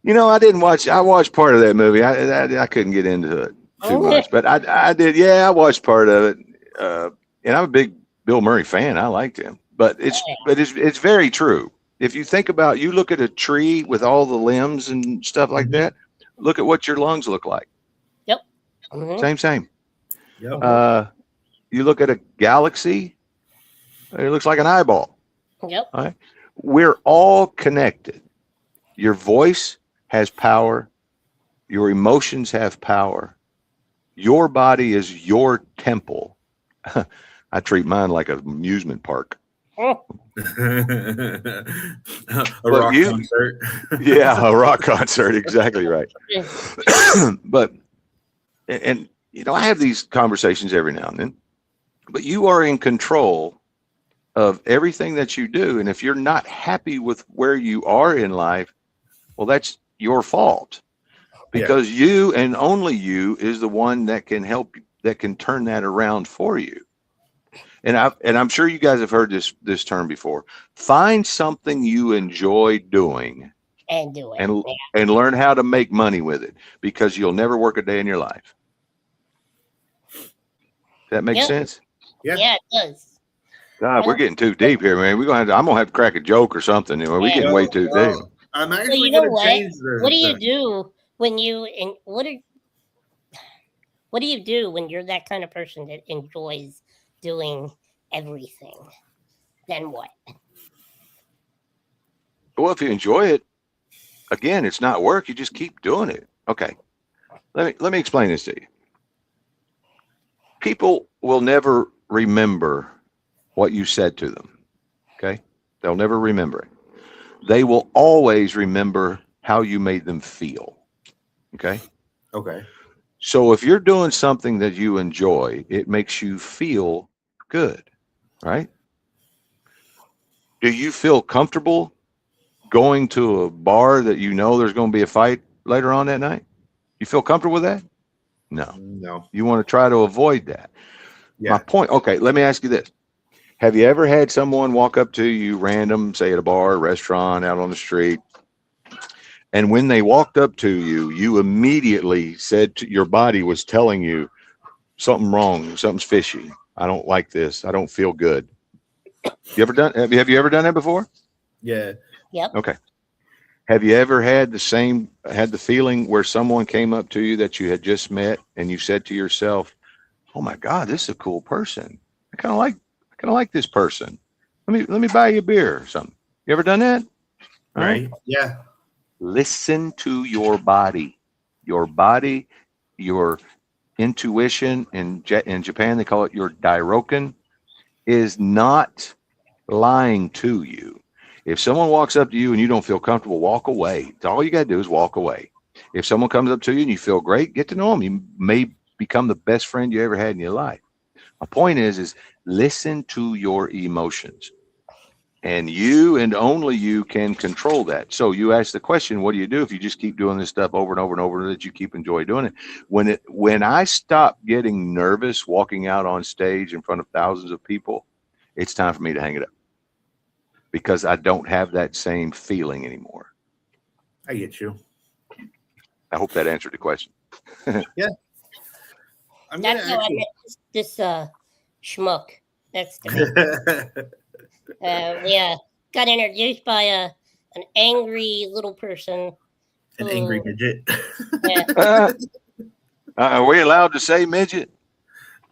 You know, I watched part of that movie. I couldn't get into it too much, but I did. Yeah, I watched part of it. And I'm a big Bill Murray fan. I liked him, but it's very true. If you think about, you look at a tree with all the limbs and stuff like that, look at what your lungs look like. Yep. Mm-hmm. Same. Yep. You look at a galaxy, it looks like an eyeball. Yep. All right? We're all connected. Your voice has power. Your emotions have power. Your body is your temple. I treat mine like an amusement park. A rock concert. Yeah, a rock concert. Exactly right. But, and you know, I have these conversations every now and then, but you are in control of everything that you do. And if you're not happy with where you are in life, well, that's your fault, because you and only you is the one that can help, that can turn that around for you. And I'm sure you guys have heard this term before. Find something you enjoy doing And do it. and learn how to make money with it, because you'll never work a day in your life. Does that make sense? Yeah. Yeah, it does. God, we're getting too deep here, man. I'm gonna have to crack a joke or something. You know, we're getting way too deep. I'm So actually you know going to what? change What do you do when what do you do when you're that kind of person that enjoys doing everything? Then what? Well, if you enjoy it, again, it's not work. You just keep doing it. Okay. Let me explain this to you. People will never remember what you said to them. Okay? They'll never remember it. They will always remember how you made them feel. Okay? Okay. So if you're doing something that you enjoy, it makes you feel good, right? Do you feel comfortable going to a bar that you know there's going to be a fight later on that night? You feel comfortable with that? No. You want to try to avoid that. Yeah. My point, okay, let me ask you this. Have you ever had someone walk up to you random, say at a bar, restaurant, out on the street, and when they walked up to you, you immediately said your body was telling you something wrong, something's fishy. I don't like this. I don't feel good. Have you ever done that before? Yeah. Yep. Okay. Have you ever had the feeling where someone came up to you that you had just met and you said to yourself, "Oh my God, this is a cool person. I kind of like this person. Let me buy you a beer or something." You ever done that? All Right. Yeah. Listen to your body. Your body, your intuition, in Japan they call it your dairoken, is not lying to you. If someone walks up to you and you don't feel comfortable, walk away. All you got to do is walk away. If someone comes up to you and you feel great, get to know them. You may become the best friend you ever had in your life. My point is listen to your emotions. And you and only you can control that. So you ask the question, what do you do if you just keep doing this stuff over and over and over that you keep enjoying doing it? When I stop getting nervous walking out on stage in front of thousands of people, it's time for me to hang it up, because I don't have that same feeling anymore. I get you. I hope that answered the question. Yeah. That's how I met this schmuck next to me. We got introduced by an angry little person. An angry midget. Yeah. Are we allowed to say midget?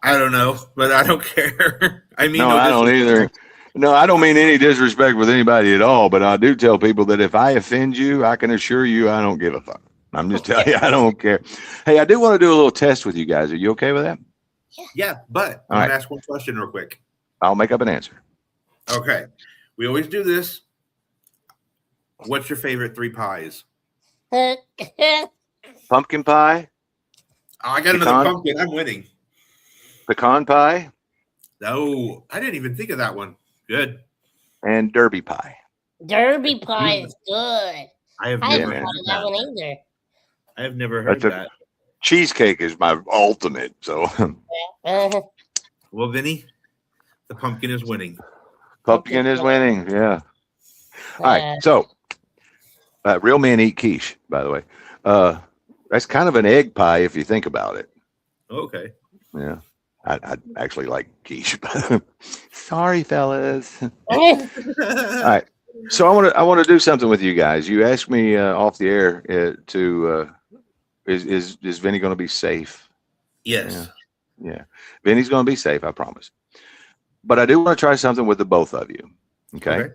I don't know, but I don't care. I mean, No, I don't either. No, I don't mean any disrespect with anybody at all, but I do tell people that if I offend you, I can assure you I don't give a fuck. I'm just telling you, I don't care. Hey, I do want to do a little test with you guys. Are you okay with that? Yeah, but All I'm right. gonna ask one question real quick. I'll make up an answer. Okay. We always do this. What's your favorite 3 pies? Pumpkin pie, Oh, I got another Pecan? pumpkin. I'm winning. pecan pie, No, I didn't even think of that one. Good. and derby pie. Derby pie is good. I have I never haven't man. thought of that one either. I have never heard That's a that. cheesecake is my ultimate. So Well, Vinny, the pumpkin is winning. pumpkin is winning. Yeah. All right. So real men eat quiche, by the way. That's kind of an egg pie if you think about it. Okay. Yeah. I actually like quiche. Sorry, fellas. Uh, All right. So I want to do something with you guys. You asked me off the air to is Vinny going to be safe? Yes. Yeah. Vinny's going to be safe, I promise. But I do want to try something with the both of you. Okay.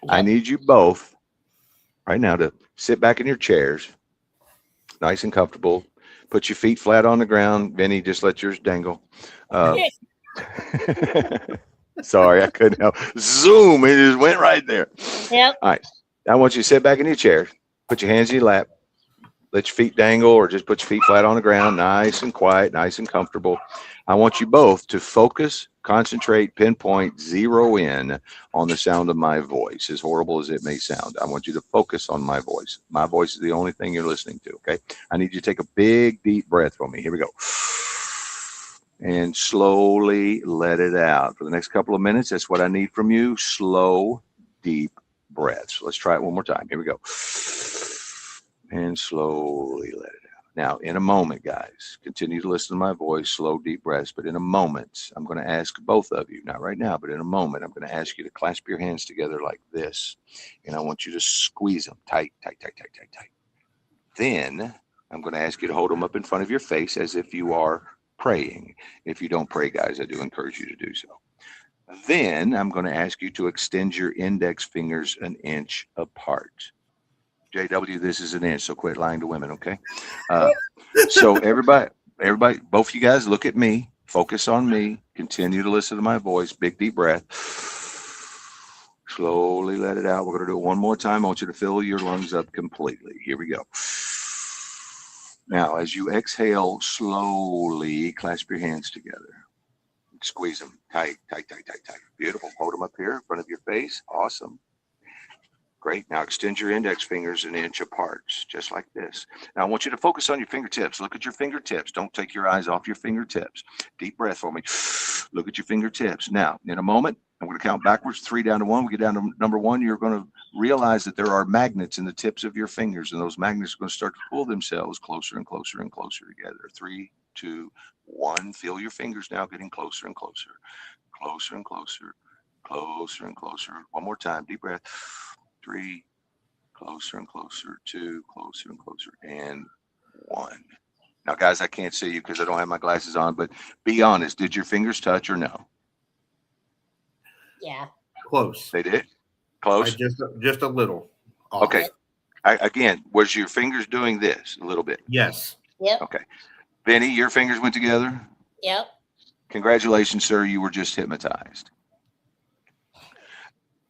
I need you both right now to sit back in your chairs, nice and comfortable. Put your feet flat on the ground. Vinny, just let yours dangle. Sorry, I couldn't help. Zoom, it just went right there. Yep. All right. I want you to sit back in your chair. Put your hands in your lap. Let your feet dangle or just put your feet flat on the ground. Nice and quiet, nice and comfortable. I want you both to focus, concentrate, pinpoint, zero in on the sound of my voice, as horrible as it may sound. I want you to focus on my voice. My voice is the only thing you're listening to, okay? I need you to take a big, deep breath for me. Here we go. And slowly let it out. For the next couple of minutes, that's what I need from you. Slow, deep breaths. Let's try it one more time. Here we go. And slowly let it out. Now, in a moment, guys, continue to listen to my voice, slow, deep breaths. But in a moment, I'm going to ask both of you, not right now, but in a moment, I'm going to ask you to clasp your hands together like this. And I want you to squeeze them tight, tight, tight, tight, tight, tight. Then I'm going to ask you to hold them up in front of your face as if you are praying. If you don't pray, guys, I do encourage you to do so. Then I'm going to ask you to extend your index fingers an inch apart. JW, this is an inch, so quit lying to women, okay? So everybody, both of you guys, look at me, focus on me, continue to listen to my voice, big deep breath. Slowly let it out. We're going to do it one more time. I want you to fill your lungs up completely. Here we go. Now, as you exhale, slowly clasp your hands together. Squeeze them tight, tight, tight, tight, tight. Beautiful. Hold them up here in front of your face. Awesome. Great. Now extend your index fingers an inch apart, just like this. Now I want you to focus on your fingertips. Look at your fingertips. Don't take your eyes off your fingertips. Deep breath for me. Look at your fingertips. Now, in a moment, I'm going to count backwards, 3 down to 1. We get down to number 1. You're going to realize that there are magnets in the tips of your fingers, and those magnets are going to start to pull themselves closer and closer and closer together. 3, 2, 1. Feel your fingers now getting closer and closer, closer and closer, closer and closer. One more time. Deep breath. 3, closer and closer, 2, closer and closer, and 1. Now, guys, I can't see you because I don't have my glasses on, but be honest. Did your fingers touch or no? Yeah. Close. They did? Close? Just a little. Off. Okay. Again, was your fingers doing this a little bit? Yes. Yep. Okay. Vinny, your fingers went together? Yep. Congratulations, sir. You were just hypnotized.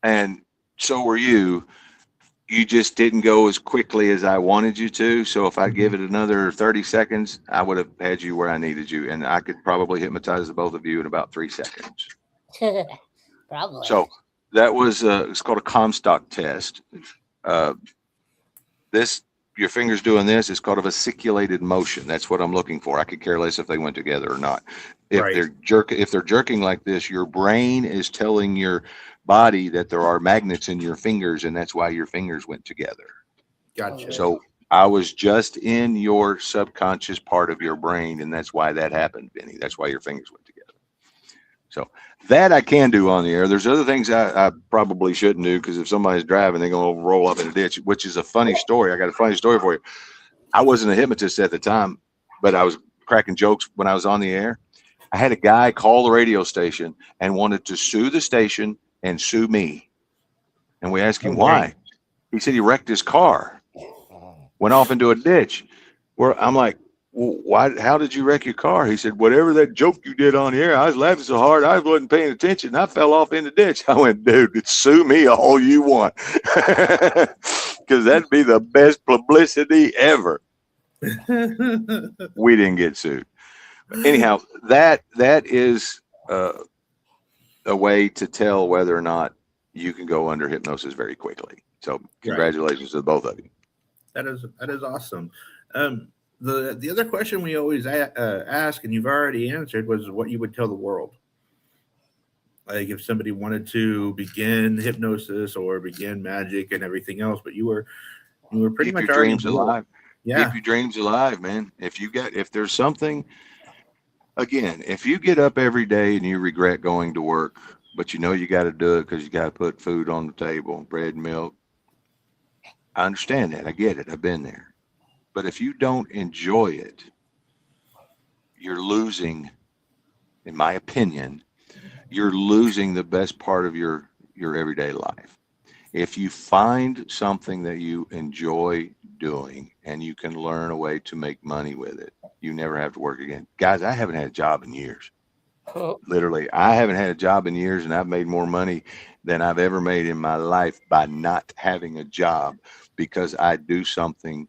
And so were you. You just didn't go as quickly as I wanted you to. So if I give it another 30 seconds, I would have had you where I needed you. And I could probably hypnotize the both of you in about 3 seconds. Probably. So that was, it's called a Comstock test. Your fingers doing this is called a vesiculated motion. That's what I'm looking for. I could care less if they went together or not. If they're jerking like this, your brain is telling your body that there are magnets in your fingers, and that's why your fingers went together. Gotcha. So I was just in your subconscious part of your brain, and that's why that happened, Vinny. That's why your fingers went together. So that I can do on the air. There's other things I probably shouldn't do, because if somebody's driving, they're going to roll up in a ditch, which is a funny story. I got a funny story for you. I wasn't a hypnotist at the time, but I was cracking jokes when I was on the air. I had a guy call the radio station and wanted to sue the station and sue me. And we asked him why. He said he wrecked his car, went off into a ditch. Where I'm like, well, why? How did you wreck your car? He said, whatever that joke you did on here, I was laughing so hard I wasn't paying attention. I fell off in the ditch. I went, dude, sue me all you want, because that'd be the best publicity ever. We didn't get sued. But anyhow, that is a way to tell whether or not you can go under hypnosis very quickly. So congratulations to both of you. That is awesome. The other question we always ask, and you've already answered, was what you would tell the world. Like if somebody wanted to begin hypnosis or begin magic and everything else, but you were pretty Keep much your already dreams alive. Yeah. Keep your dreams alive, man. If there's something, again, if you get up every day and you regret going to work, but you know you got to do it because you got to put food on the table, bread and milk. I understand that. I get it. I've been there. But if you don't enjoy it, you're losing, in my opinion, you're losing the best part of your everyday life. If you find something that you enjoy doing and you can learn a way to make money with it, you never have to work again. Guys, I haven't had a job in years. Literally, I haven't had a job in years, and I've made more money than I've ever made in my life by not having a job, because I do something,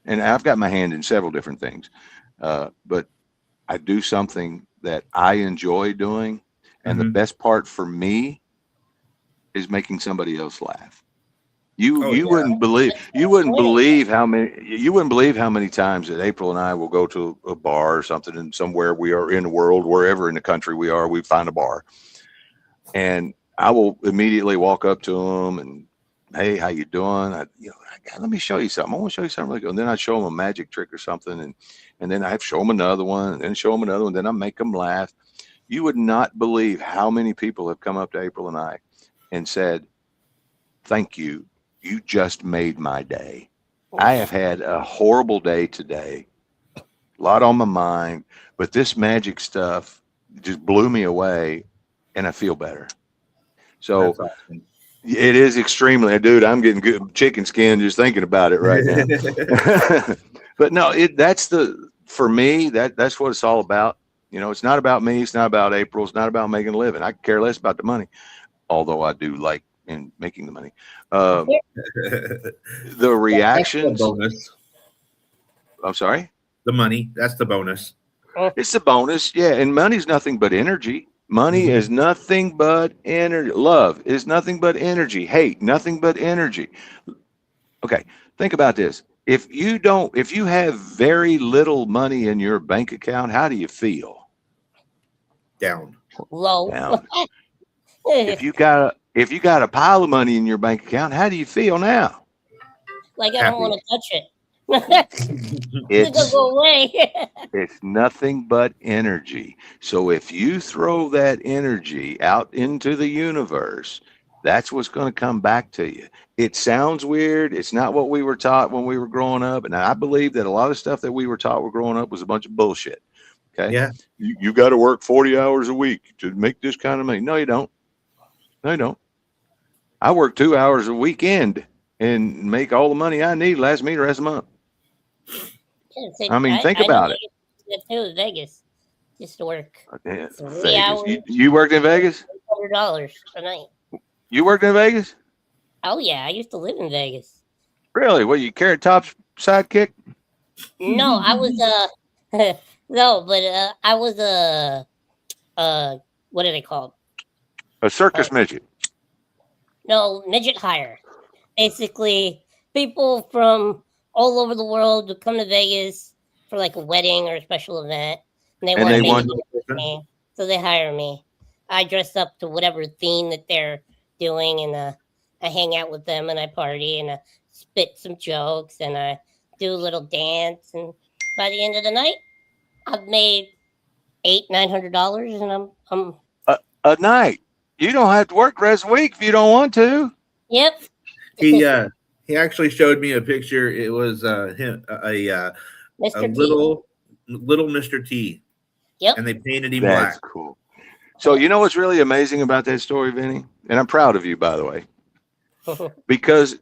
and I've got my hand in several different things, but I do something that I enjoy doing. And the best part for me is making somebody else laugh. You wouldn't believe how many times that April and I will go to a bar or something, and somewhere we are in the world, wherever in the country we are, we find a bar, and I will immediately walk up to them and, hey, how you doing? Let me show you something. I want to show you something really good. And then I show them a magic trick or something, and then I show them another one, and then show them another one. Then I make them laugh. You would not believe how many people have come up to April and I and said, thank you. You just made my day. I have had a horrible day today, a lot on my mind, but this magic stuff just blew me away, and I feel better. So awesome. It is extremely, dude, I'm getting good chicken skin just thinking about it right now. But no, for me, that's what it's all about. You know, it's not about me. It's not about April. It's not about making a living. I care less about the money, although I do like in making the money. The reactions. That's the bonus. I'm sorry? The money. That's the bonus. It's the bonus. Yeah. And money's nothing but energy. Money is nothing but energy. Love is nothing but energy. Hate, nothing but energy. Okay. Think about this. If you have very little money in your bank account, how do you feel? Down. Low. Down. If you got a pile of money in your bank account, how do you feel now? Like I don't want to touch it. It's gonna go away. It's nothing but energy. So if you throw that energy out into the universe, that's what's going to come back to you. It sounds weird. It's not what we were taught when we were growing up. And I believe that a lot of stuff that we were taught when growing up was a bunch of bullshit. Okay. Yeah. You got to work 40 hours a week to make this kind of money. No, you don't. No, you don't. I work 2 hours a weekend and make all the money I need, last me the rest of the month. I mean, think about it. To Vegas, just to work. Yeah, 3 hours. You worked in Vegas? $100 a night. You worked in Vegas? Oh yeah, I used to live in Vegas. Really? What, you Carrot Top's sidekick? No, I was no, but I was what are they called? A circus midget. No, midget hire. Basically, people from all over the world would come to Vegas for like a wedding or a special event, and they want me, so they hire me. I dress up to whatever theme that they're doing, and I hang out with them, and I party, and I spit some jokes, and I do a little dance, and by the end of the night, I've made $800-900, and I'm a night. You don't have to work the rest of the week if you don't want to. Yep. He actually showed me a picture. It was him, Mr. little Mr. T. Yep. And they painted him That's black. Cool. So you know what's really amazing about that story, Vinny? And I'm proud of you, by the way. because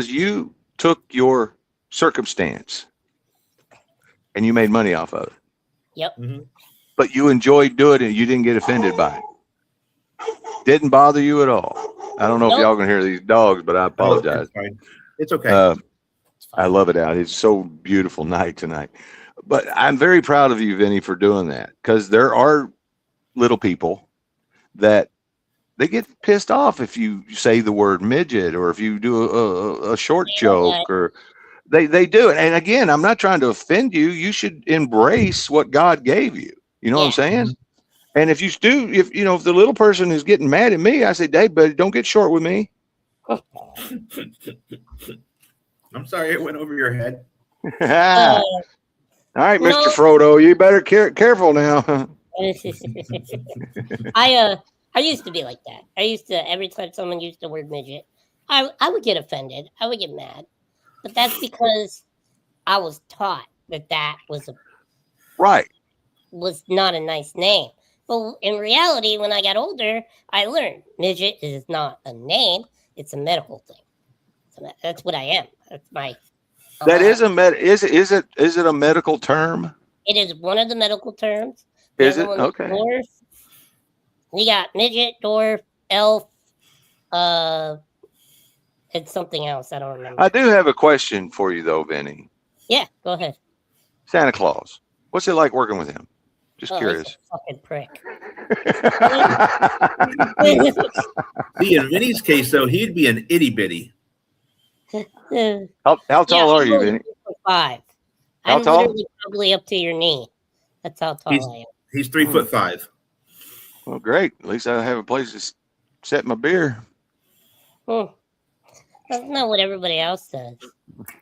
you took your circumstance and you made money off of it. Yep. Mhm. But you enjoyed doing it. You didn't get offended by it. Didn't bother you at all. I don't know if Nope. y'all can hear these dogs, but I Oh, apologize. it's fine. It's okay. I love it out. It's so beautiful night tonight. But I'm very proud of you, Vinny, for doing that, because there are little people that they get pissed off if you say the word midget or if you do a short joke, or they do it. And again, I'm not trying to offend you. You should embrace what God gave you. You know what I'm saying? And if you do, if the little person is getting mad at me, I say, Dave, buddy, don't get short with me. I'm sorry it went over your head. All right, no. Mr. Frodo, you better careful now. I used to be like that. I used to, every time someone used the word midget, I would get offended. I would get mad. But that's because I was taught that was not a nice name. But in reality, when I got older, I learned midget is not a name; it's a medical thing. So that's what I am. That's my. That is is it a medical term? It is one of the medical terms. Is it? Okay. Dwarf. We got midget, dwarf, elf. It's something else. I don't remember. I do have a question for you though, Vinny. Yeah, go ahead. Santa Claus. What's it like working with him? Just He's curious. a fucking prick. See, in Vinny's case, though, he'd be an itty bitty. How tall are you, Vinny? 5. How I'm tall? literally probably up to your knee. That's how tall I am. He's 3'5". Well, great. At least I have a place to set my beer. That's not what everybody else says.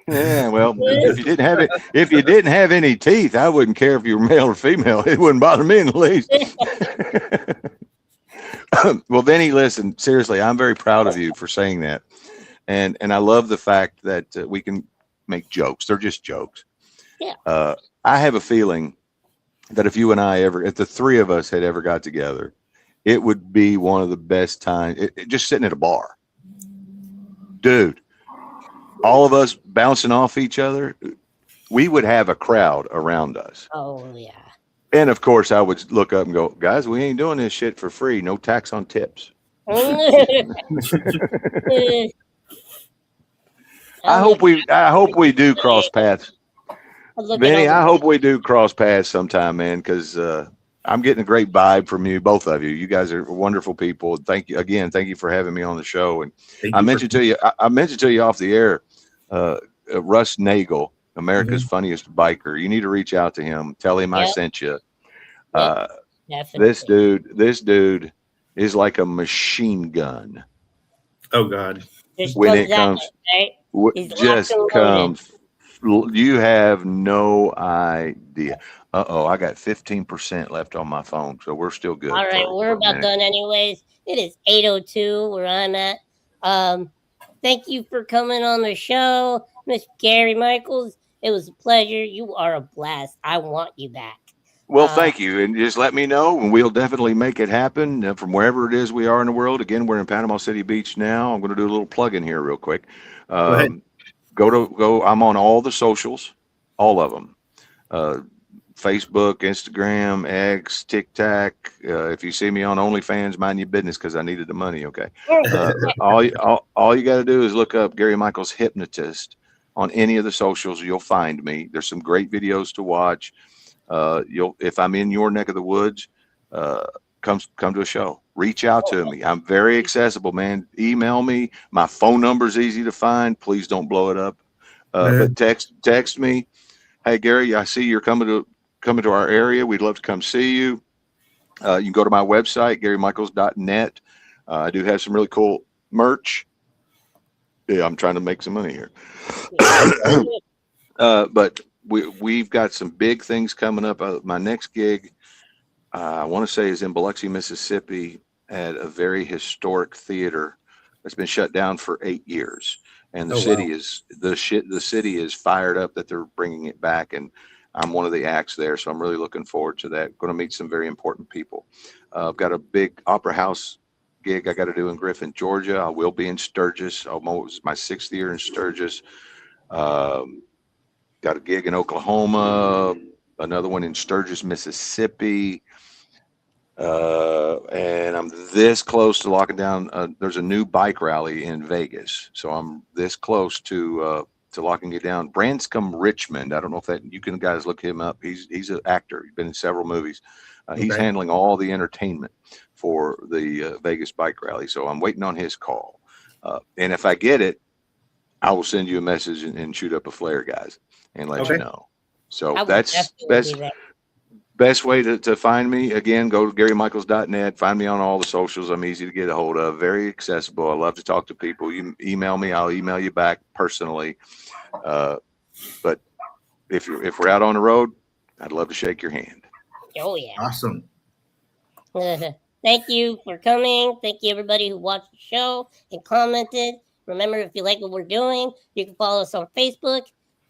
Yeah, well, if you didn't have any teeth, I wouldn't care if you were male or female. It wouldn't bother me in the least. Well, Vinny, listen, seriously, I'm very proud of you for saying that. And I love the fact that we can make jokes. They're just jokes. Yeah. I have a feeling that if you and I if the three of us had ever got together, it would be one of the best times, just sitting at a bar. Dude, all of us bouncing off each other, we would have a crowd around us. Oh, yeah. And of course, I would look up and go, guys, we ain't doing this shit for free. No tax on tips. I hope we do cross paths. Vinny, I hope we do cross paths sometime, man, because I'm getting a great vibe from you, both of you. You guys are wonderful people. Thank you again. Thank you for having me on the show. And I mentioned to you off the air, Russ Nagel, America's funniest biker. You need to reach out to him. Tell him I sent you. This dude is like a machine gun. Oh God! When it comes, just comes. You have no idea. I got 15% left on my phone, so we're still good. All right, we're about done anyways. It is 8:02 where I'm at. Thank you for coming on the show, Miss Gary Michaels. It was a pleasure. You are a blast. I want you back. Well, thank you. And just let me know, and we'll definitely make it happen from wherever it is we are in the world. Again, we're in Panama City Beach now. I'm going to do a little plug in here real quick. Go ahead. Go. I'm on all the socials, all of them. Facebook, Instagram, X, TikTok. If you see me on OnlyFans, mind your business because I needed the money. Okay. All you got to do is look up Gary Michaels Hypnotist on any of the socials. You'll find me. There's some great videos to watch. If I'm in your neck of the woods, come to a show. Reach out to me. I'm very accessible, man. Email me. My phone number is easy to find. Please don't blow it up. But text me. Hey Gary, I see you're coming to our area. We'd love to come see you. You can go to my website, GaryMichaels.net. I do have some really cool merch. Yeah, I'm trying to make some money here. But we've got some big things coming up. My next gig, I want to say, is in Biloxi, Mississippi, at a very historic theater that's been shut down for 8 years. And the city is fired up that they're bringing it back, and I'm one of the acts there, so I'm really looking forward to that. Going to meet some very important people. I've got a big opera house gig I got to do in Griffin, Georgia. I will be in Sturgis. Almost my 6th year in Sturgis. got a gig in Oklahoma, another one in Sturgis, Mississippi. And I'm this close to locking down. There's a new bike rally in Vegas, so I'm this close to locking it down. Branscombe Richmond. I don't know if that you can guys look him up. He's an actor. He's been in several movies. He's Okay. handling all the entertainment for the Vegas bike rally. So I'm waiting on his call. And if I get it, I will send you a message and shoot up a flare, guys, and let you Okay. know. So I would that's definitely do that. best way to find me. Again, go to GaryMichaels.net. Find me on all the socials. I'm easy to get a hold of, very accessible. I love to talk to people. You email me, I'll email you back personally. But if we're out on the road, I'd love to shake your hand. Oh yeah. Awesome. Thank you for coming. Thank you everybody who watched the show and commented. Remember, if you like what we're doing, you can follow us on Facebook,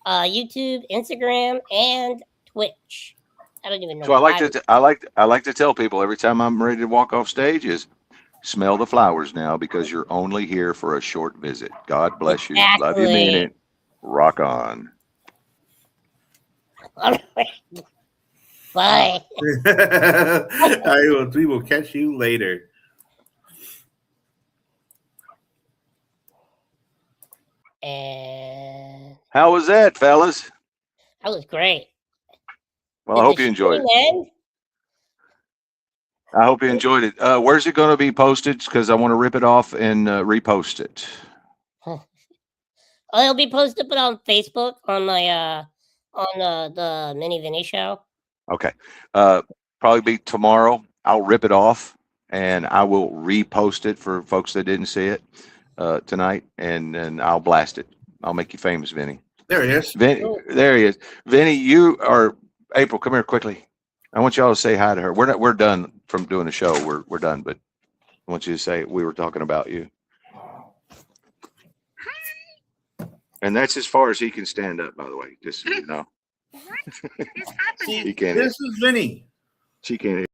YouTube, Instagram, and Twitch. I don't even know. So I like to tell people every time I'm ready to walk off stage is smell the flowers now, because you're only here for a short visit. God bless you. Love you, mean it. Rock on. Bye. We will catch you later. And How was that, fellas? that was great. Well, I hope you enjoyed it. I hope you enjoyed it. Where's it going to be posted? Because I want to rip it off and repost it. Oh, it'll be posted but on Facebook on my on the Mini Vinny show. Okay. Probably be tomorrow. I'll rip it off and I will repost it for folks that didn't see it tonight, and I'll blast it. I'll make you famous, Vinny. There he is. There he is. Vinny, you are April. Come here quickly. I want y'all to say hi to her. We're done from doing the show. We're done, but I want you to say we were talking about you. And that's as far as he can stand up, by the way. Just so you know. See, He can't. this is Vinny. She can't.